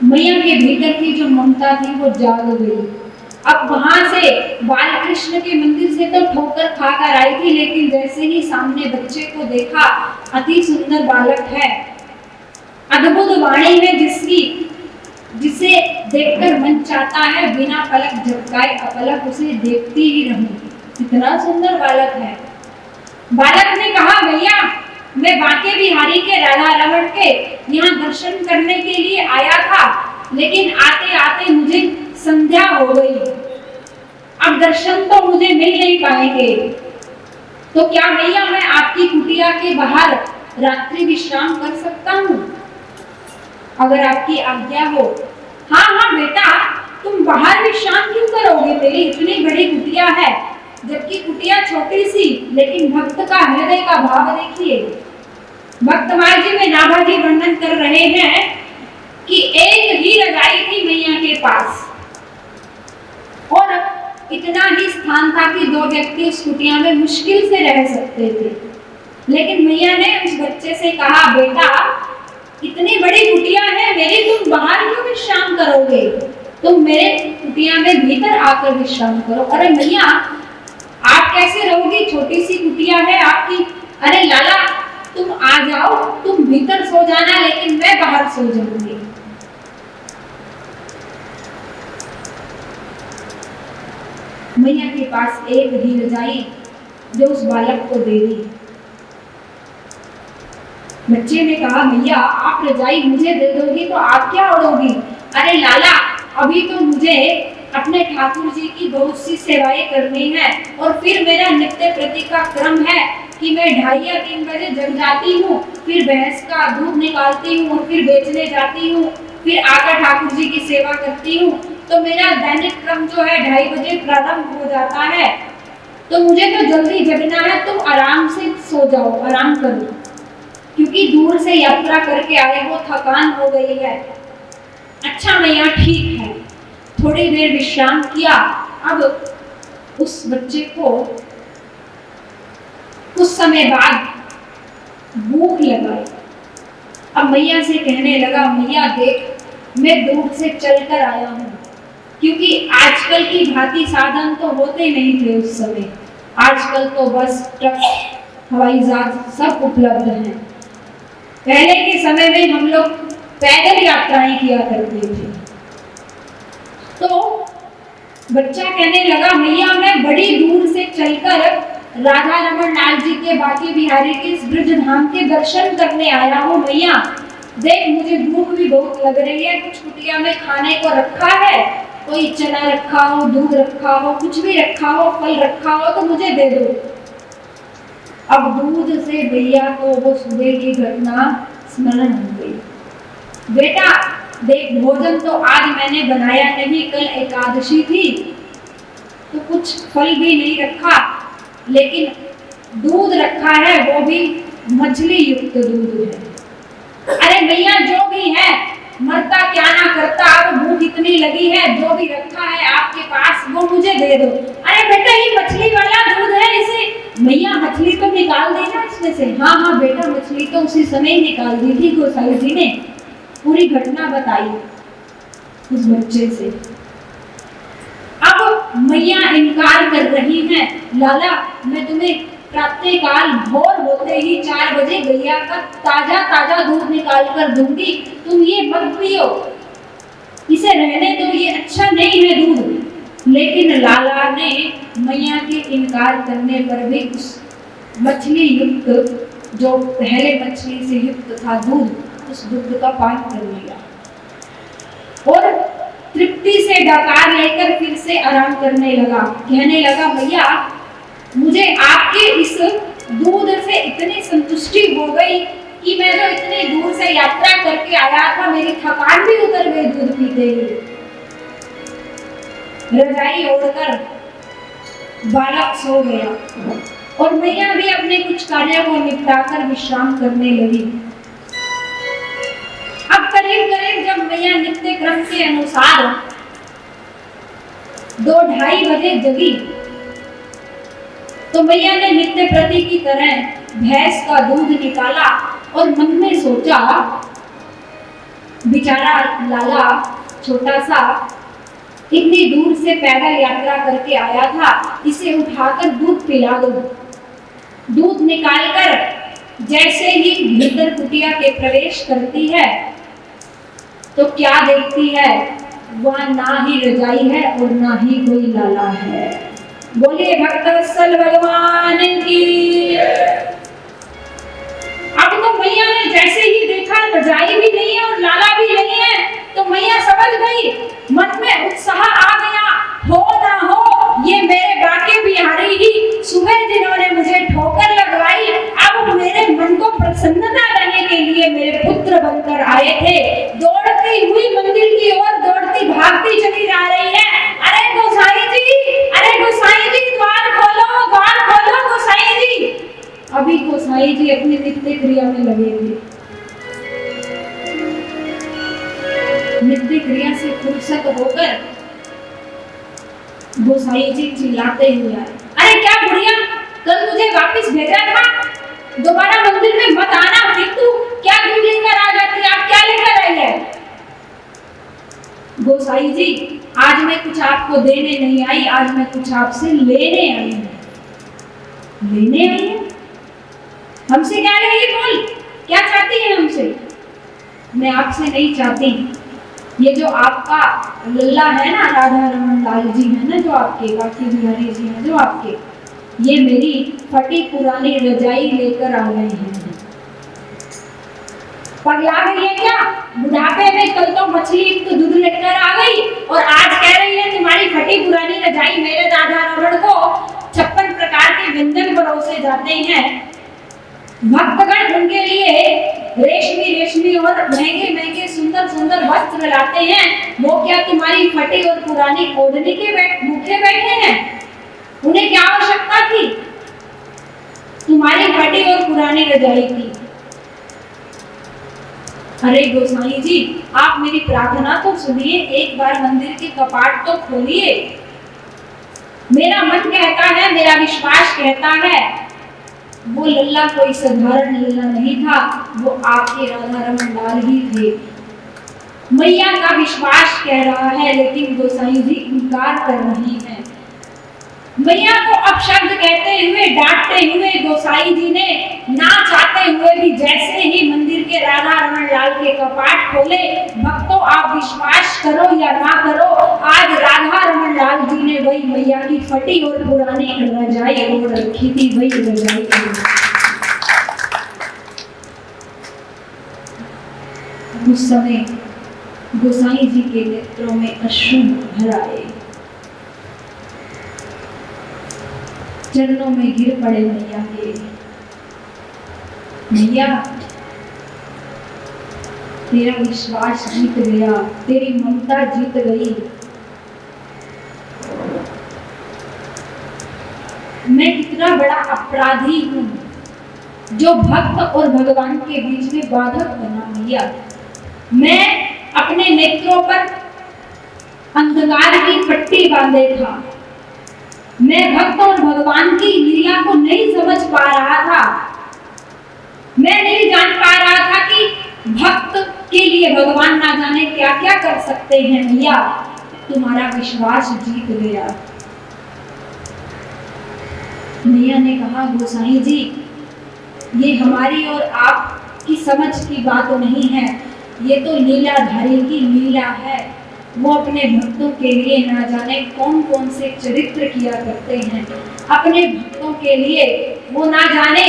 A: मैया के भीतर की जो ममता थी वो जाग गई। अब वहां से बाल कृष्ण के मंदिर से तो ठोकर खाकर आई थी, लेकिन जैसे ही सामने बच्चे को देखा, अति सुंदर बालक है, अद्भुत वाणी है जिसे देखकर मन चाहता है बिना पलक झपकाए अपलक उसे देखती ही रहूं। इतना सुंदर बालक है। बालक ने कहा, भैया मैं बांके बिहारी के राधा रमण के यहाँ दर्शन करने के लिए आया था, लेकिन आते आते मुझे संध्या हो गई। अब दर्शन तो मुझे मिल नहीं पाएंगे, तो क्या भैया मैं आपकी कुटिया के बाहर रात्रि विश्राम कर सकता हूँ? अगर आपकी आज्ञा हो। हाँ हाँ बेटा, तुम बाहर विश्राम क्यों करोगे? मेरी इतनी बड़ी कुटिया है, जबकि कुटिया छोटी सी, लेकिन भक्त का हृदय का भाव देखिए। भक्त जी में नाभाजी वर्णन कर रहे हैं कि एक ही रजाई थी मैया के पास और इतना ही स्थान था कि 2 व्यक्ति उस कुटिया में मुश्किल से रह सकते थे। लेकिन मैया ने उस बच्चे से कहा, बेटा इतनी बड़ी कुटिया है मेरी, तुम बाहर क्यों विश्राम करोगे? तुम मेरे कुटिया में भीतर आकर विश्राम करो। अरे मैया आप कैसे रहोगी? छोटी सी कुटिया है आपकी। अरे लाला तुम आ जाओ, तुम भीतर सो जाना, लेकिन मैं बाहर सो जाऊंगी। मैया के पास एक ही रजाई जो उस बालक को दे दी। बच्चे ने कहा, भैया आप रजाई मुझे दे दोगी तो आप क्या ओढ़ोगी? अरे लाला अभी तो मुझे अपने ठाकुर जी की बहुत सी सेवाएं करनी है, और फिर मेरा नित्य प्रति का क्रम है कि मैं 2:30 या 3 बजे जग जाती हूँ, फिर भैंस का दूध निकालती हूँ और फिर बेचने जाती हूँ, फिर आकर ठाकुर जी की सेवा करती हूँ। तो मेरा दैनिक क्रम जो है 2:30 बजे प्रारंभ हो जाता है, तो मुझे तो जल्दी जगना है। तुम आराम से सो जाओ, आराम करो, क्योंकि दूर से यात्रा करके आए हो, थकान हो गई है। अच्छा मैया ठीक है। थोड़ी देर विश्राम किया। अब उस बच्चे को कुछ समय बाद भूख लगाई। अब मैया से कहने लगा, मैया देख मैं दूर से चलकर आया हूँ, क्योंकि आजकल की भांति साधन तो होते नहीं थे उस समय। आजकल तो बस ट्रक, हवाई जहाज सब उपलब्ध हैं। पहले के समय में हम लोग पैदल यात्राएं किया करते थे। तो बच्चा कहने लगा, मैया मैं बड़ी दूर से चलकर राधा रमन लाल जी के बांके बिहारी के इस ब्रज धाम के दर्शन करने आया हूँ। मैया देख मुझे भूख भी बहुत लग रही है, कुछ कुटिया में खाने को रखा है, कोई चना रखा हो, दूध रखा हो, कुछ भी रखा हो, फल रखा हो तो मुझे दे दो। अब दूध से भैया को वो सुबह की घटना स्मरण हो गई। बेटा देख भोजन तो आज मैंने बनाया नहीं, कल एकादशी थी तो कुछ फल भी नहीं रखा, लेकिन दूध रखा है, वो भी मछली युक्त दूध है। अरे भैया जो भी है, मरता क्या ना करता, अब भूख इतनी लगी है, जो भी रखा है आपके पास वो मुझे दे दो। अरे बेटा ये मछली वाला दूध है, इसे भैया मछली तो निकाल देना इसमें से। हाँ हाँ बेटा मछली तो उसी समय ही निकाल दी थी, गोसाई जी ने पूरी घटना बताई उस बच्चे से। अब मैया इनकार कर रही हैं, लाला मैं तुम्हें प्रातःकाल भोर होते ही 4 बजे गैया का ताजा ताजा दूध निकाल कर दूंगी, तुम ये मत पियो, इसे रहने दो, ये अच्छा नहीं है दूध। लेकिन लाला ने मैया के इनकार करने पर भी उस मछली युक्त, जो पहले मछली से युक्त था दूध, उस दूध का पान कर लिया। और तृप्ति से डकार लेकर फिर से आराम करने लगा। कहने लगा, भैया मुझे आपके इस दूध से इतनी संतुष्टि हो गई कि मैं जो इतनी दूर से यात्रा करके आया था, मेरी थकान भी उतर गई दूध पीते ही। रजाई ओढ़कर बालक सो गया और मैया भी अपने कुछ कार्यों को निपटाकर विश्राम करने लगी। अब करीब करीब जब मैया नित्य क्रम के अनुसार 2-2:30 बजे जगी तो मैया ने नित्य प्रति की तरह भैंस का दूध निकाला और मन में सोचा, बेचारा लाला छोटा सा इतनी दूर से पैदल यात्रा करके आया था, इसे उठाकर दूध पिला दो। दूध निकालकर जैसे ही भीतर कुटिया के प्रवेश करती है तो क्या देखती है, वह ना ही रजाई है और ना ही कोई लाला है। बोलिए भक्तवत्सल भगवान की। अब तो मैया ने जैसे ही देखा रजाई भी नहीं है और लाला भी नहीं है तो मैया समझ गई, मन में उत्साह आ गया, हो ना हो ये मेरे बाके बिहारी ही सुबह जिन्होंने मुझे ठोकर लगवाई, अब मेरे मन को प्रसन्नता देने के लिए मेरे पुत्र बनकर आए थे। दौड़ती हुई मंदिर की ओर दौड़ती भागती चली जा रही है। अरे गोसाई जी, अरे गोसाई जी, द्वार खोलो गोसाई जी। अभी गोसाई जी अपनी नित्य क्रिया में लगे थे। नित्य क्रिया से फुर्सत होकर गोसाई जी चिल्लाते हुए आए, अरे क्या बुढ़िया, कल तुझे वापस भेजा था, दोबारा मंदिर में मत आना, फिर तू क्या दूध लेकर आ जाती है, आप क्या लेकर आई है? गोसाई जी, आज मैं कुछ आपको देने नहीं आई, आज मैं कुछ आपसे लेने आई हूं। लेने आई है? हमसे क्या लेगी? बोल, क्या चाहती है हमसे? मैं आपसे नहीं चाहती, ये जो आपका लल्ला है ना, राधा रमन लाल जी है ना जो आपके, बाकी बिहारी जी हैं जो आपके, ये मेरी फटी पुरानी रजाई लेकर आ गए हैं। पगला गई है क्या? बुढ़ापे में कल तो मछली तो दूध लेकर आ गई और आज कह रही है तुम्हारी फटी पुरानी रजाई। मेरे राधा रमन को 56 प्रकार के व्यंजन परोसे जाते हैं, भक्तगण उनके लिए रेशमी और महंगे सुंदर वस्त्र लाते हैं, वो क्या तुम्हारी फटी और पुरानी ओढ़नी के भूखे बैठे हैं? उन्हें क्या आवश्यकता थी तुम्हारी फटी और पुरानी रजाई की? अरे गोसाई जी, आप मेरी प्रार्थना तो सुनिए, एक बार मंदिर के कपाट तो खोलिए। मेरा मन कहता है, मेरा विश्वास कहता है, वो लल्ला कोई साधारण लल्ला नहीं था, वो आपके राधा रमन लाल ही थे। मैया का विश्वास कह रहा है, लेकिन गोसाई जी इनकार कर रही हैं। मैया को अपशब्द कहते हुए, डांटते हुए गोसाई जी ने ना चाहते हुए भी जैसे ही मंदिर के राधा रमन लाल के कपाट खोले, भक्तों आप विश्वास करो या ना करो, आज राधा रमन लाल जी ने वही मैया की फटी और पुरानी रजाई ओढ़ रखी थी, वही रजाई। उस समय गोसाई जी के नेत्रों में अश्रु भर आए, चरणों में गिर पड़े मैया के। मैया, तेरा विश्वास जीत गया, तेरी ममता जीत गई। मैं कितना बड़ा अपराधी हूँ जो भक्त और भगवान के बीच में बाधक बना। मैया, मैं अपने नेत्रों पर अंधकार की पट्टी बांधे था, मैं भक्त और भगवान की लीला को नहीं समझ पा रहा था। मैं नहीं जान पा रहा था कि भक्त के लिए भगवान ना जाने क्या क्या कर सकते हैं। मैया, तुम्हारा विश्वास जीत गया। मैया ने कहा, गोसाई जी, ये हमारी और आपकी समझ की बात नहीं है, ये तो लीलाधारी की लीला है। वो अपने भक्तों के लिए ना जाने कौन कौन से चरित्र किया करते हैं, अपने भक्तों के लिए वो ना जाने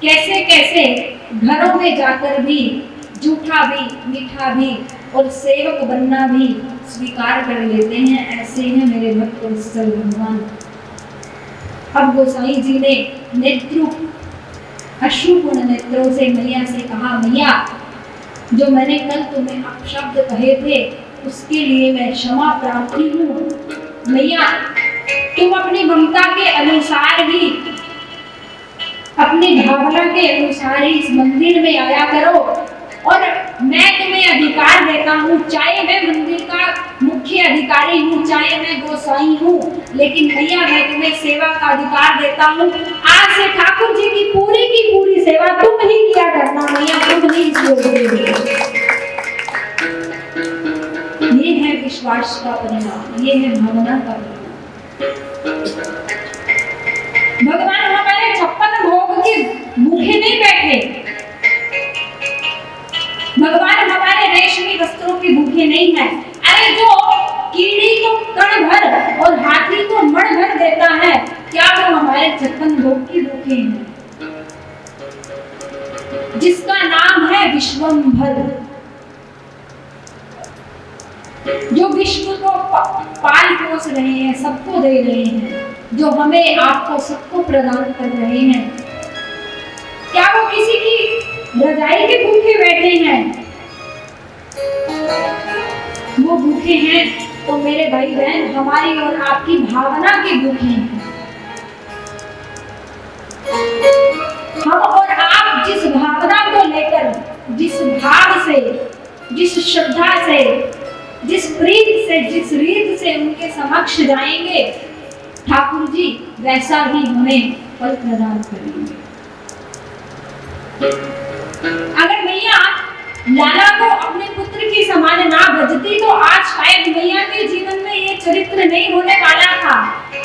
A: कैसे कैसे घरों में जाकर भी झूठा भी मीठा भी और सेवक बनना भी स्वीकार कर लेते हैं। ऐसे हैं मेरे भक्त वत्सल भगवान। अब गोसाई जी ने अश्रुपूर्ण नेत्रों से मैया से कहा, मैया जो मैंने कल तुम्हें अपशब्द कहे थे उसके लिए मैं क्षमा प्रार्थी हूँ। मैया तुम अपनी ममता के अनुसार ही, अपनी भावना के अनुसार ही इस मंदिर में आया करो और मैं तुम्हें अधिकार देता हूँ, चाहे मैं मंदिर का मुख्य अधिकारी हूँ, चाहे मैं गोसाई हूँ, लेकिन भैया मैं तुम्हें सेवा का अधिकार देता हूँ। आज से ठाकुर जी की पूरी सेवा तुम ही किया करना भैया, तुम ही ये है विश्वास का परिणाम, ये है भावना का परिणाम। भगवान हमारे 56 भोग के भूखे नहीं बैठे, भगवान हमारे रेशमी वस्त्रों के भूखे नहीं है। अरे जो कीड़ी को कण भर और हाथी को मण भर देता है, क्या वो हमारे 56 भोग के भूखे हैं? जिसका नाम है विश्वंभर, जो विश्व को पाल पोस रहे हैं, सबको दे रहे हैं, जो हमें आपको सबको प्रदान कर रहे हैं, क्या वो किसी की रजाई के भूखे बैठे हैं? वो भूखे हैं तो मेरे भाई बहन हमारी और आपकी भावना के भूखे हैं। हम और आप जिस भावना को लेकर, जिस भाव से, जिस श्रद्धा से, जिस प्रीत से, जिस रीत से उनके समक्ष जाएंगे, ठाकुर जी वैसा ही हमें फल प्रदान करेंगे। अगर मैया लाला को अपने पुत्र की समान ना भजती तो आज शायद मैया के जीवन में ये चरित्र नहीं होने वाला था।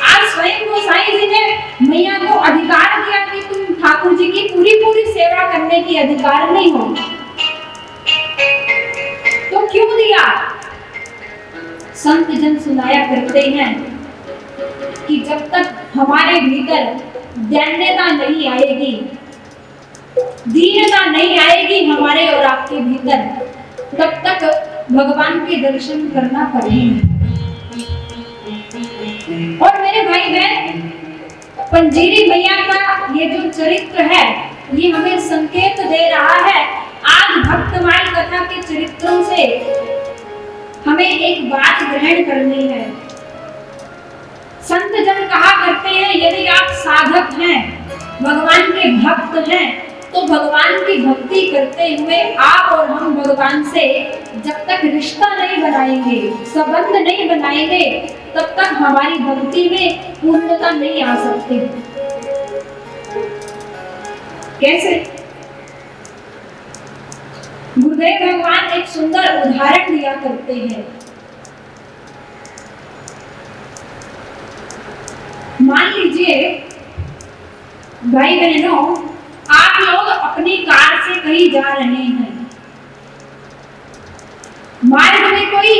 A: आज स्वयं गोसाई जी ने मैया को अधिकार दिया कि तुम ठाकुर जी की पूरी सेवा करने की अधिकार नहीं हो। तो क्यों दिया? संत जन सुनाया करते हैं कि जब तक हमारे भीतर दैन्यता नहीं आएगी, दीनता नहीं आएगी हमारे और आपके भीतर, तब तक भगवान के दर्शन करना कठिन है। और मेरे भाई बहन, पंजीरी मैया का ये जो चरित्र है, ये हमें संकेत दे रहा है। आज भक्तमाल कथा के चरित्रों से हमें एक बात ग्रहण करनी है। संत जन कहा करते हैं, यदि आप साधक हैं, भगवान के भक्त हैं, तो भगवान की भक्ति करते हुए आप और हम भगवान से जब तक रिश्ता नहीं बनाएंगे, संबंध नहीं बनाएंगे, तब तक हमारी भक्ति में पूर्णता नहीं आ सकती। कैसे? गुरुदेव भगवान एक सुंदर उदाहरण दिया करते हैं। मान लीजिए भाई बहनों, आप लोग अपनी कार से कहीं जा रहे हैं, मार्ग में कोई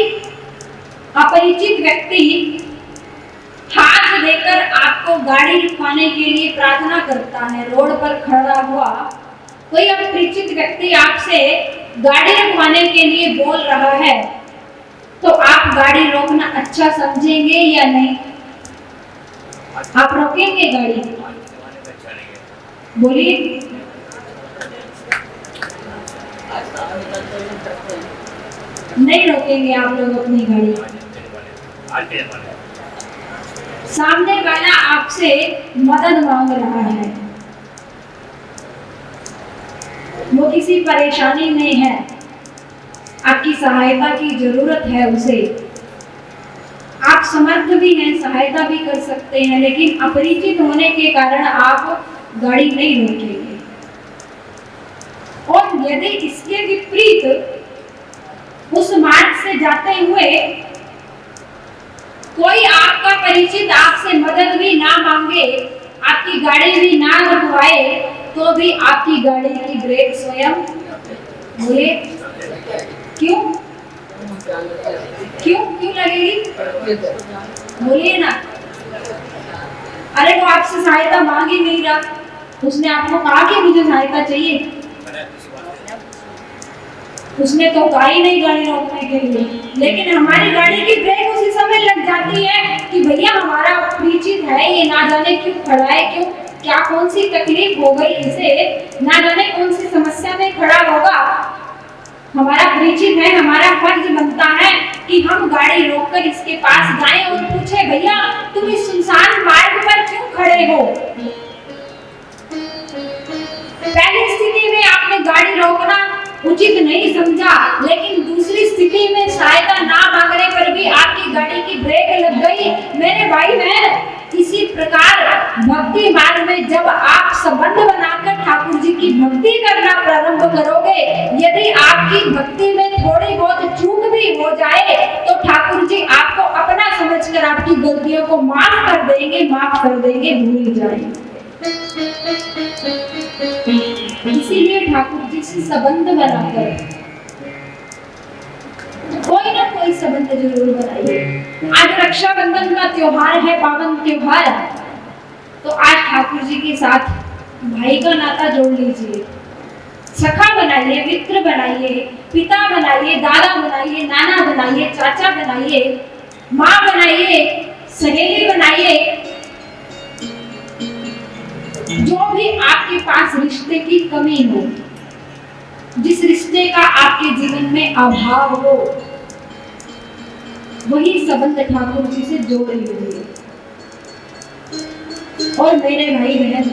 A: अपरिचित व्यक्ति हाथ देकर आपको गाड़ी रुकवाने के लिए प्रार्थना करता है। रोड पर खड़ा हुआ कोई अपरिचित व्यक्ति आपसे गाड़ी रुकवाने के लिए बोल रहा है, तो आप गाड़ी रोकना अच्छा समझेंगे या नहीं? आप रोकेंगे गाड़ी? बोलिए। नहीं रोकेंगे आप लोग अपनी गाड़ी। सामने वाला आपसे मदद मांग रहा है, वो किसी परेशानी में है, आपकी सहायता की जरूरत है उसे, आप समर्थ भी हैं, सहायता भी कर सकते हैं, लेकिन अपरिचित होने के कारण आप गाड़ी नहीं रोकेंगे। और यदि इसके विपरीत उस मार्ग से जाते हुए कोई आपका परिचित आपसे मदद भी ना मांगे, आपकी गाड़ी भी ना रुकवाए, तो भी आपकी गाड़ी की ब्रेक स्वयं बोले क्यों लगेगी? बोलिए ना। अरे वो आपसे सहायता मांग ही नहीं रहा, उसने आपको कहा कि मुझे सहायता चाहिए। उसने तो कहा ही नहीं गाड़ी रोकने के लिए, लेकिन हमारी गाड़ी की ब्रेक उसी समय लग जाती है कि भैया हमारा परिचित है, ये ना जाने क्यों खड़ा है, क्यों क्या कौन सी तकलीफ हो गई इसे, ना जाने कौन सी समस्या में खड़ा होगा। हमारा परिचित है, हमारा फर्ज बनता है कि हम गाड़ी रोककर इसके पास जाएं और पूछे भैया तुम इस सुनसान मार्ग पर क्यों खड़े हो। पहली स्थिति में आपने गाड़ी रोकना उचित नहीं समझा, लेकिन दूसरी स्थिति में सहायता ना मांगने पर भी आपकी गाड़ी की ब्रेक लग गई। मेरे भाई बहन, इसी प्रकार भक्ति मार्ग में जब आप संबंध बनाकर ठाकुर जी की भक्ति करना प्रारंभ करोगे, यदि आपकी भक्ति में थोड़ी बहुत चूक भी हो जाए तो ठाकुर जी आपको अपना समझकर आपकी गलतियों को माफ कर देंगे, भूल जाएंगे। इसीलिए ठाकुर जी से संबंध बनाकर कोई ना कोई संबंध जरूर बनाइए। आज रक्षाबंधन का त्योहार है, पावन त्योहार, तो आज ठाकुर जी के साथ भाई का नाता जोड़ लीजिए। सखा बनाइए, मित्र बनाइए, पिता बनाइए, दादा बनाइए, नाना बनाइए, चाचा बनाइए, माँ बनाइए, सहेली बनाइए। जो भी आपके पास रिश्ते की कमी हो, जिस रिश्ते का आपके जीवन में अभाव हो, वही संबंध ठाकुर जी से जोड़ लीजिए। और मेरे भाई बहन,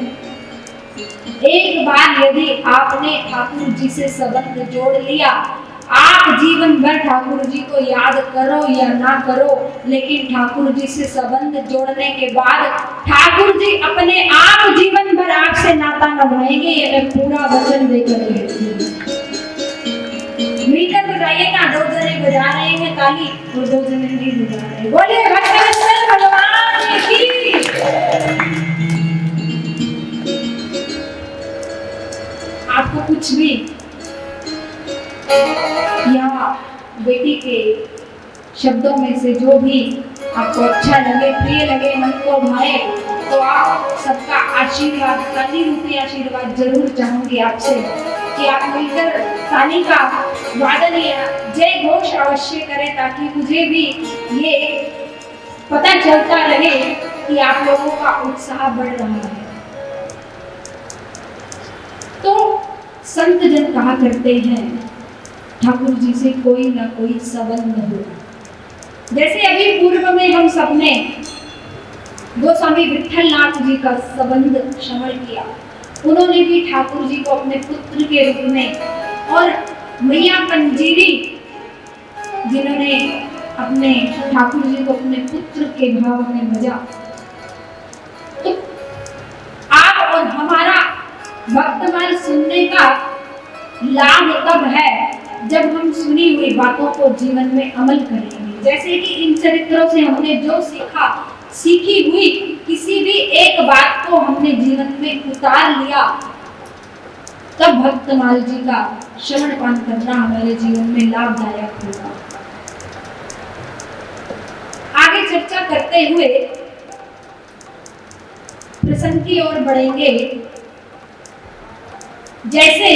A: एक बार यदि आपने ठाकुर जी से संबंध जोड़ लिया, आप जीवन भर ठाकुर जी को याद करो या ना करो, लेकिन ठाकुर जी से संबंध जोड़ने के बाद ठाकुर जी अपने आप जीवन भर आपसे नाता निभाएंगे। ये मैं पूरा वचन देकर कहती हूँ। मिलकर बजाइए ना, 2 जने बजा रहे हैं ताली और 2 जने नहीं बजा रहे। बोले भक्तवत्सल भगवान की। आपको कुछ भी या बेटी के शब्दों में से जो भी आपको अच्छा लगे, प्रिय लगे, मन को भाए, तो आप सबका आशीर्वाद, ताली रूपी आशीर्वाद जरूर चाहूंगी आपसे कि आप मिलकर ताली का वादन या जय घोष अवश्य करें, ताकि मुझे भी ये पता चलता रहे कि आप लोगों का उत्साह बढ़ रहा है। तो संत जन कहा करते हैं ठाकुर जी से कोई ना कोई संबंध हो। जैसे अभी पूर्व में हम सबने गोस्वामी विठलनाथ जी का संबंध श्रवण किया। उन्होंने भी ठाकुर जी को अपने पुत्र के रूप में, और मैया पंजीरी जिन्होंने अपने ठाकुर जी को अपने पुत्र के भाव में भजा। तो आप और हमारा भक्तमाल सुनने का लाभ तब है जब हम सुनी हुई बातों को जीवन में अमल करेंगे। जैसे कि इन चरित्रों से हमने जो सीखी हुई किसी भी एक बात को हमने जीवन में उतार लिया, तब भक्तमाल जी का श्रवण पान करना हमारे जीवन में लाभदायक होगा। आगे चर्चा करते हुए प्रसंग की ओर बढ़ेंगे। जैसे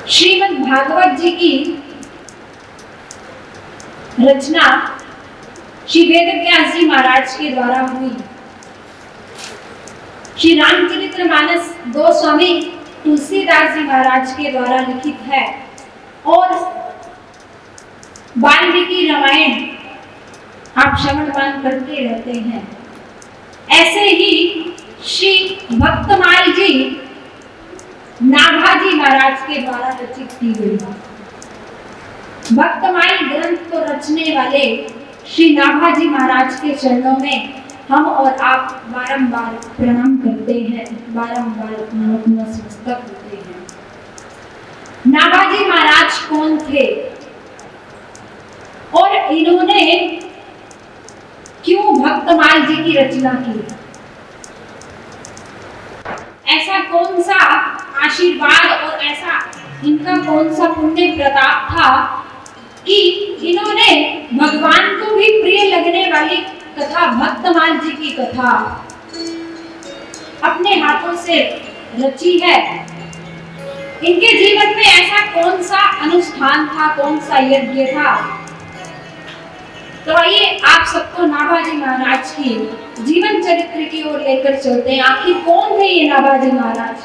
A: श्रीमद् भागवत जी की रचना श्री वेदव्यास जी महाराज के द्वारा हुई। श्री रामचरितमानस गोस्वामी तुलसीदास जी महाराज के द्वारा लिखित है, और वाल्मीकि रामायण आप श्रवण पान करते रहते हैं। ऐसे ही श्री भक्तमाल जी नाभाजी महाराज के द्वारा रचित की गई। भक्तमाल ग्रंथ को रचने वाले श्री नाभाजी महाराज के चरणों में हम और आप बारंबार प्रणाम करते हैं, बारंबार नतमस्तक होते हैं। नाभाजी महाराज कौन थे और इन्होंने क्यों भक्तमाल जी की रचना की? ऐसा कौन सा आशीर्वाद और ऐसा इनका कौन सा पुण्य प्रताप था कि इन्होंने भगवान को भी प्रिय लगने वाली कथा, भक्तमाल जी की कथा अपने हाथों से रची है। इनके जीवन में ऐसा कौन सा अनुष्ठान था, कौन सा यज्ञ था? तो आइए आप सबको नाभाजी महाराज की जीवन चरित्र की ओर लेकर चलते हैं। आखिर कौन थे ये नाभाजी महाराज?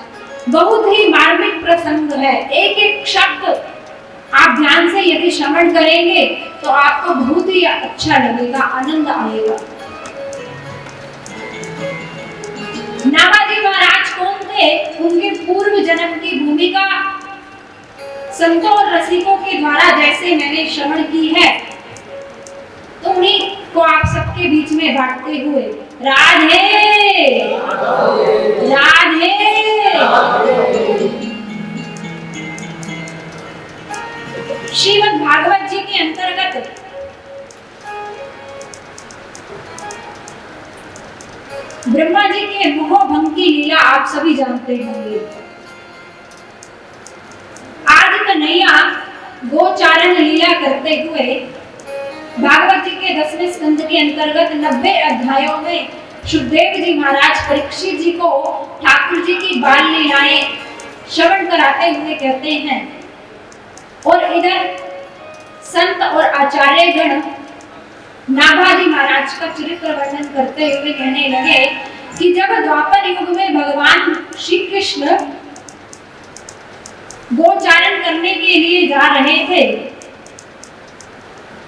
A: बहुत ही मार्मिक प्रसंग है। एक एक शब्द आप ध्यान से यदि श्रवण करेंगे तो आपको बहुत ही अच्छा लगेगा, आनंद आएगा। नाभाजी महाराज कौन थे? उनके पूर्व जन्म की भूमिका संतों और रसिकों के द्वारा जैसे मैंने श्रवण की है, तो उन्हीं को आप सबके बीच में बांटते हुए राधे राधे। श्रीमद् भागवत जी के अंतर्गत ब्रह्मा जी के मोहभंग की लीला आप सभी जानते होंगे। आज कन्हैया गोचारण लीला करते हुए भागवत जी के 10वें स्कंद के अंतर्गत 90 अध्यायों में सुखदेव जी महाराज परीक्षित जी को ठाकुर जी की बाल लीलाएं श्रवण कराते हुए कहते हैं, और इधर संत और आचार्य गण नाभाजी महाराज का चरित्र वर्णन करते हुए कहने लगे कि जब द्वापर युग में भगवान श्री कृष्ण गोचारण करने के लिए जा रहे थे,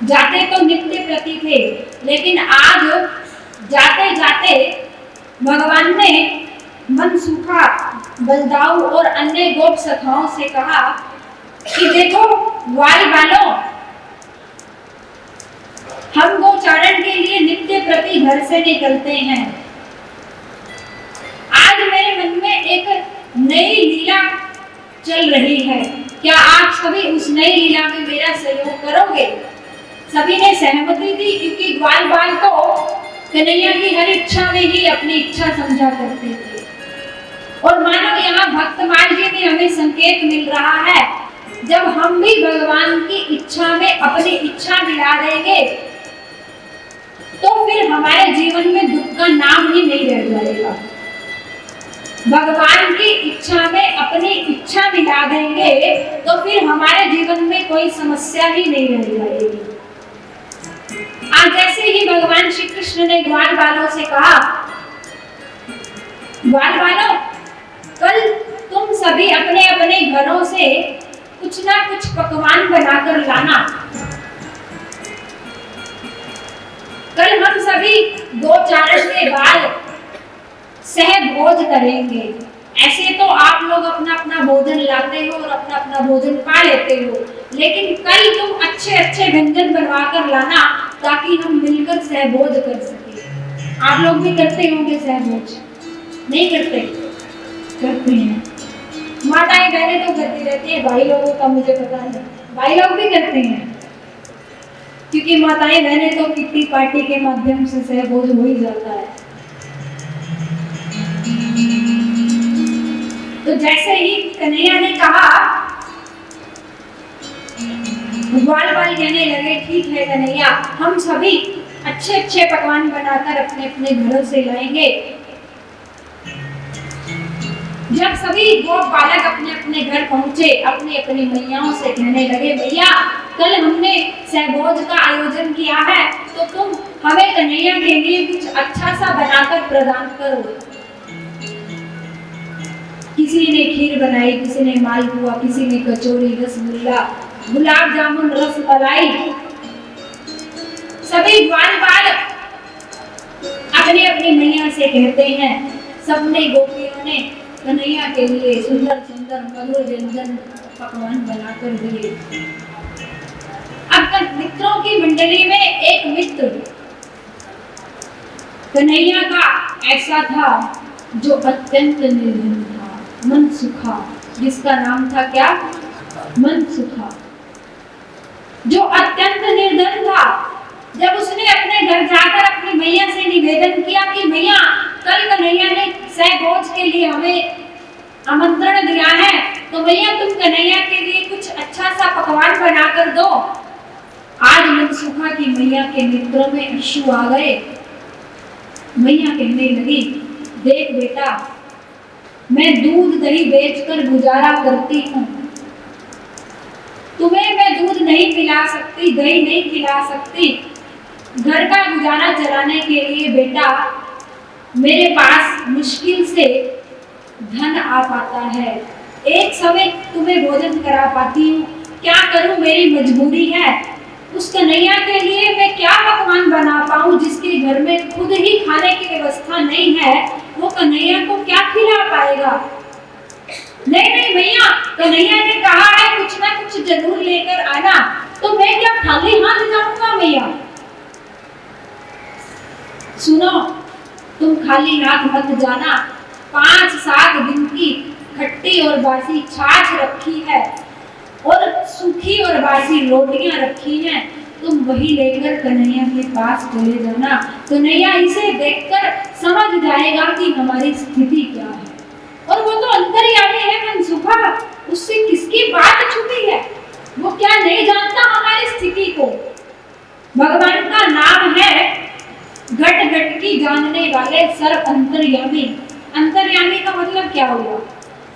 A: जाते तो नित्य प्रति थे, लेकिन आज जाते जाते भगवान ने मनसूखा, बलदाऊ और अन्य गोप सखाओं से कहा कि देखो ग्वाल बालों, हम गोचारण के लिए नित्य प्रति घर से निकलते हैं। आज मेरे मन में एक नई लीला चल रही है, क्या आप सभी उस नई लीला में मेरा सहयोग करोगे? सभी ने सहमति दी, क्योंकि ग्वाल बाल तो कन्हैया की हर इच्छा में ही अपनी इच्छा समझा करते थे। और मानो यहाँ भक्तमाल जी में हमें संकेत मिल रहा है, जब हम भी भगवान की इच्छा में अपनी इच्छा मिला देंगे तो फिर हमारे जीवन में दुख का नाम ही नहीं रह जाएगा। भगवान की इच्छा में अपनी इच्छा मिला देंगे तो फिर हमारे जीवन में कोई समस्या ही नहीं रह जाएगी। आज जैसे ही भगवान श्री कृष्ण ने ग्वाल बालों से कहा, ग्वाल बालों, कल तुम सभी अपने अपने घरों से कुछ ना कुछ पकवान बनाकर लाना। कल हम सभी गोचारण के बाद सहभोज करेंगे। ऐसे तो आप लोग अपना अपना भोजन लाते हो और अपना अपना भोजन पा लेते हो, लेकिन कल तुम अच्छे अच्छे व्यंजन बनवा कर लाना ताकि हम मिलकर सहभोज कर सके। आप लोग भी करते होंगे सहभोज? नहीं करते? करते हैं। माताएं बहनें तो करती रहती है, भाई लोगों का मुझे पता है, भाई लोग भी करते हैं, क्योंकि माताएं बहनें तो किट्टी पार्टी के माध्यम से सहभोज हो ही जाता है। तो जैसे ही कन्हैया ने कहा, ग्वाल बाल कहने लगे, ठीक है कन्हैया, हम सभी अच्छे अच्छे पकवान बनाकर अपने अपने घरों से लाएंगे। जब सभी गोप बालक अपने अपने घर पहुंचे, अपनी अपनी मैयाओं से कहने लगे, भैया कल हमने सहभोज का आयोजन किया है, तो तुम हमें कन्हैया के लिए कुछ अच्छा सा बनाकर प्रदान करो। किसी ने खीर बनाई, किसी ने मालपुआ, किसी ने कचौरी, रसगुल्ला, गुलाब जामुन, रसमलाई। सभी ग्वाल बाल अपनी अपनी मैया से कहते हैं, सबने गोपियों ने कन्हैया के लिए सुंदर सुंदर मधुर व्यंजन पकवान बनाकर दिए। अब मित्रों की मंडली में एक मित्र कन्हैया का ऐसा था जो अत्यंत निर्धन था, मनसुखा, जिसका नाम था क्या? मनसुखा, जो अत्यंत निर्धन था। जब उसने अपने घर जाकर अपनी मैया से निवेदन किया कि मैया, कल कन्हैया ने सहभोज के लिए हमें आमंत्रण दिया है, तो मैया तुम कन्हैया के लिए कुछ अच्छा सा पकवान बनाकर दो। आज मनसुखा की मैया के नेत्रों में अश्रु आ गए। मैया कहने लगी, देख बेटा, मैं दूध दही बेचकर गुजारा करती हूँ। तुम्हें मैं दूध नहीं पिला सकती, दही नहीं खिला सकती। घर का गुजारा चलाने के लिए बेटा मेरे पास मुश्किल से धन आ पाता है। एक समय तुम्हें भोजन करा पाती हूँ, क्या करूँ, मेरी मजबूरी है। उस कन्हैया के लिए मैं क्या पकवान बना पाऊँ जिसके घर में खुद ही खाने की व्यवस्था नहीं है, वो कन्हैया को क्या खिला पाएगा। नहीं नहीं भैया, कन्हैया ने कहा है कुछ ना कुछ जरूर लेकर आना, तो मैं क्या खाली हाथ जाऊंगा भैया। सुनो, तुम खाली हाथ मत जाना। 5-7 दिन की खट्टी और बासी छाछ रखी है और सूखी और बासी रोटियां रखी हैं, तुम वही लेकर कन्हैया के पास चले जाना। कन्हैया इसे देखकर समझ जाएगा कि हमारी स्थिति क्या है। और वो तो अंतर्यामी है मनसुखा, उससे किसकी बात छुपी है, वो क्या नहीं जानता हमारी स्थिति को। भगवान का नाम है घट घट की जानने वाले सर्व अंतर्यामी। अंतर्यामी का मतलब क्या हुआ,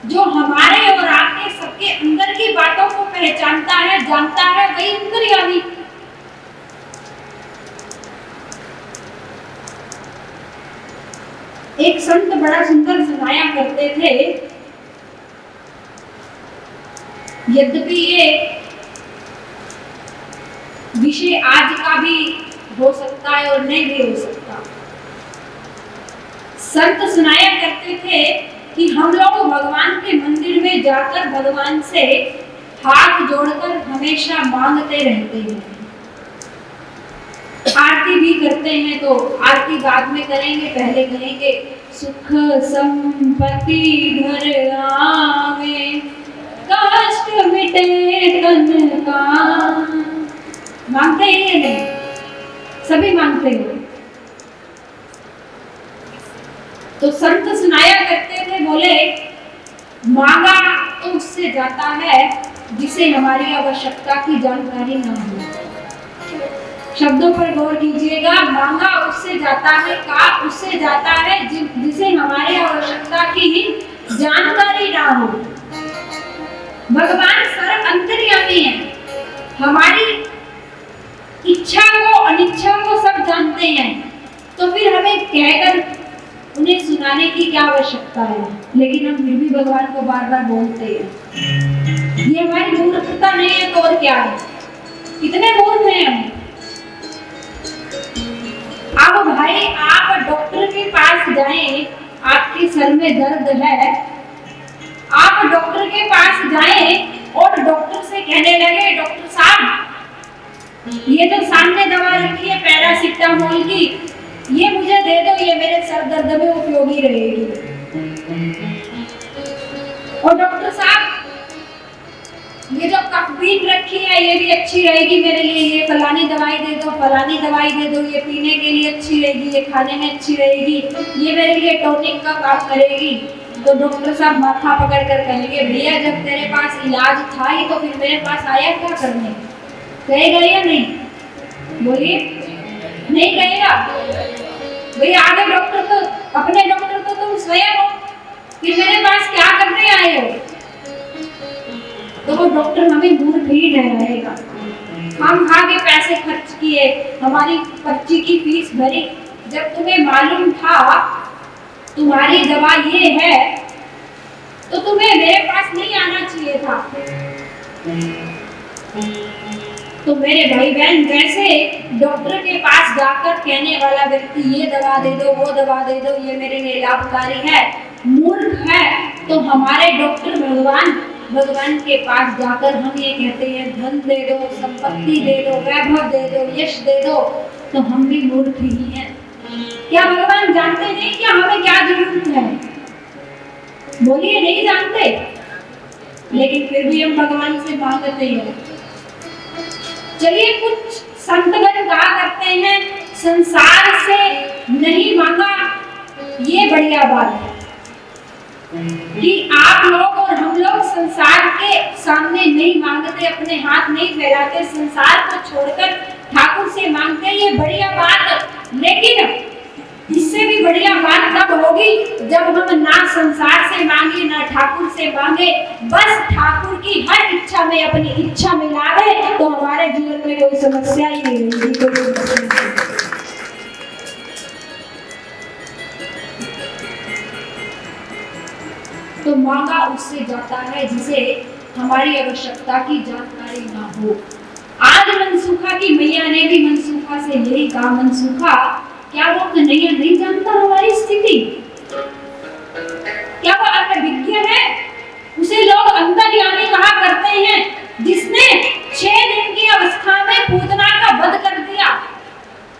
A: जो हमारे और आपके सबके अंदर की बातों को पहचानता है, जानता है, वही अंतर्यामी। एक संत बड़ा सुंदर सुनाया करते थे, यद्यपि ये विषय आज का भी हो सकता है और नहीं भी हो सकता। संत सुनाया करते थे कि हम लोग भगवान के मंदिर में जाकर भगवान से हाथ जोड़कर हमेशा मांगते रहते हैं। आरती भी करते हैं, तो आरती बाद में करेंगे, पहले कहेंगे सुख संपत्ति घर आवे, कष्ट मिटे तन का। मांगते हैं नहीं, सभी मांगते हैं। तो संत सुनाया करते थे, बोले मांगा तो उससे जाता है जिसे हमारी आवश्यकता की जानकारी ना हो। शब्दों पर गौर कीजिएगा, मांगा उससे जाता है, का उससे जाता है जिसे हमारी आवश्यकता की जानकारी ना हो। भगवान सर्व अंतर्यामी है, हमारी इच्छा को अनिच्छा को सब जानते हैं, तो फिर हमें कहकर उन्हें सुनाने की क्या आवश्यकता है। लेकिन हम फिर भी भगवान को बार बार बोलते हैं। ये हमारी मूर्खता नहीं है तो और क्या है, कितने मूर्ख हैं हम। अब भाई आप डॉक्टर के पास जाएं, आपके सर में दर्द है, आप डॉक्टर के पास जाएं और डॉक्टर से कहने लगे डॉक्टर साहब ये तो सामने दवा रखी है पैरासिटामोल की, ये मुझे दे दो, ये मेरे सर दर्द में उपयोगी रहेगी। और डॉक्टर साहब ये जो कफीन रखी है ये भी अच्छी रहेगी मेरे लिए, ये फलानी दवाई दे दो, फलानी दवाई दे दो, ये पीने के लिए अच्छी रहेगी, ये खाने में अच्छी रहेगी, ये मेरे लिए टॉनिक का काम करेगी। तो डॉक्टर साहब माथा पकड़ कर कहेंगे भैया जब तेरे पास इलाज था ही तो फिर मेरे पास आया क्या करने। कहेगा या नहीं, बोलिए, नहीं कहेगा। भाई आगे डॉक्टर तो अपने डॉक्टर तो तुम स्वयं हो, फिर मेरे पास क्या करने आए हो। तो वो डॉक्टर हमें मूर्ख ही ठहराएगा। हम आगे पैसे खर्च किए, हमारी पर्ची की फीस भरी, जब तुम्हें मालूम था तुम्हारी दवा ये है तो तुम्हें मेरे पास नहीं आना चाहिए था। तो मेरे भाई बहन, जैसे डॉक्टर के पास जाकर कहने वाला व्यक्ति ये दवा दे दो, वो दवा दे दो, ये मेरे लिए लाभकारी है, मूर्ख है, तो हमारे डॉक्टर भगवान के पास जाकर हम ये कहते हैं धन दे दो, संपत्ति दे दो, वैभव दे दो, यश दे दो, तो हम भी मूर्ख ही हैं। क्या भगवान जानते नहीं कि हमें क्या जरूरत है? बोलिए, नहीं जानते, लेकिन फिर भी हम भगवान से मांगते हैं। चलिए, कुछ संतगण कहा करते हैं संसार से नहीं मांगा, ये बढ़िया बात है कि आप लोग और हम लोग संसार के सामने नहीं मांगते, अपने हाथ नहीं फैलाते, संसार को छोड़कर ठाकुर से मांगते, ये बढ़िया बात। लेकिन
C: इससे भी बढ़िया बात तब होगी जब हम ना संसार से मांगे ना ठाकुर से मांगे, बस ठाकुर की हर इच्छा में अपनी इच्छा मिला दे, तो हमारे जीवन में कोई समस्या ही नहीं रहेगी, कोई समस्या नहीं। तो मांगा उससे जाता है जिसे हमारी आवश्यकता की जानकारी ना हो। आज मनसूखा की मैया ने भी मनसूखा से यही कहा, मनसूखा क्या वो कन्हैया नहीं जानता हमारी स्थिति? क्या वो अनभिज्ञ है? उसे लोग अंतर्यामी कहा करते हैं, जिसने 6 दिन की अवस्था में पूतना का वध कर दिया,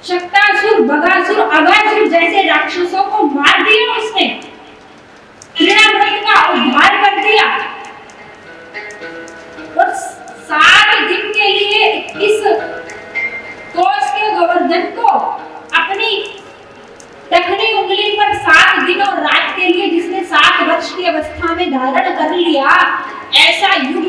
C: शक्तासुर, बगासुर, अगासुर जैसे राक्षसों को मार दिया, उसने तृणामृत का उद्धार कर दिया और 7 दिन के लिए 21 कोस के गोवर्धन को अपनी टखनी उंगली पर 7 दिन और रात के लिए जिसने 7 वर्ष की अवस्था में धारण कर लिया, ऐसा युग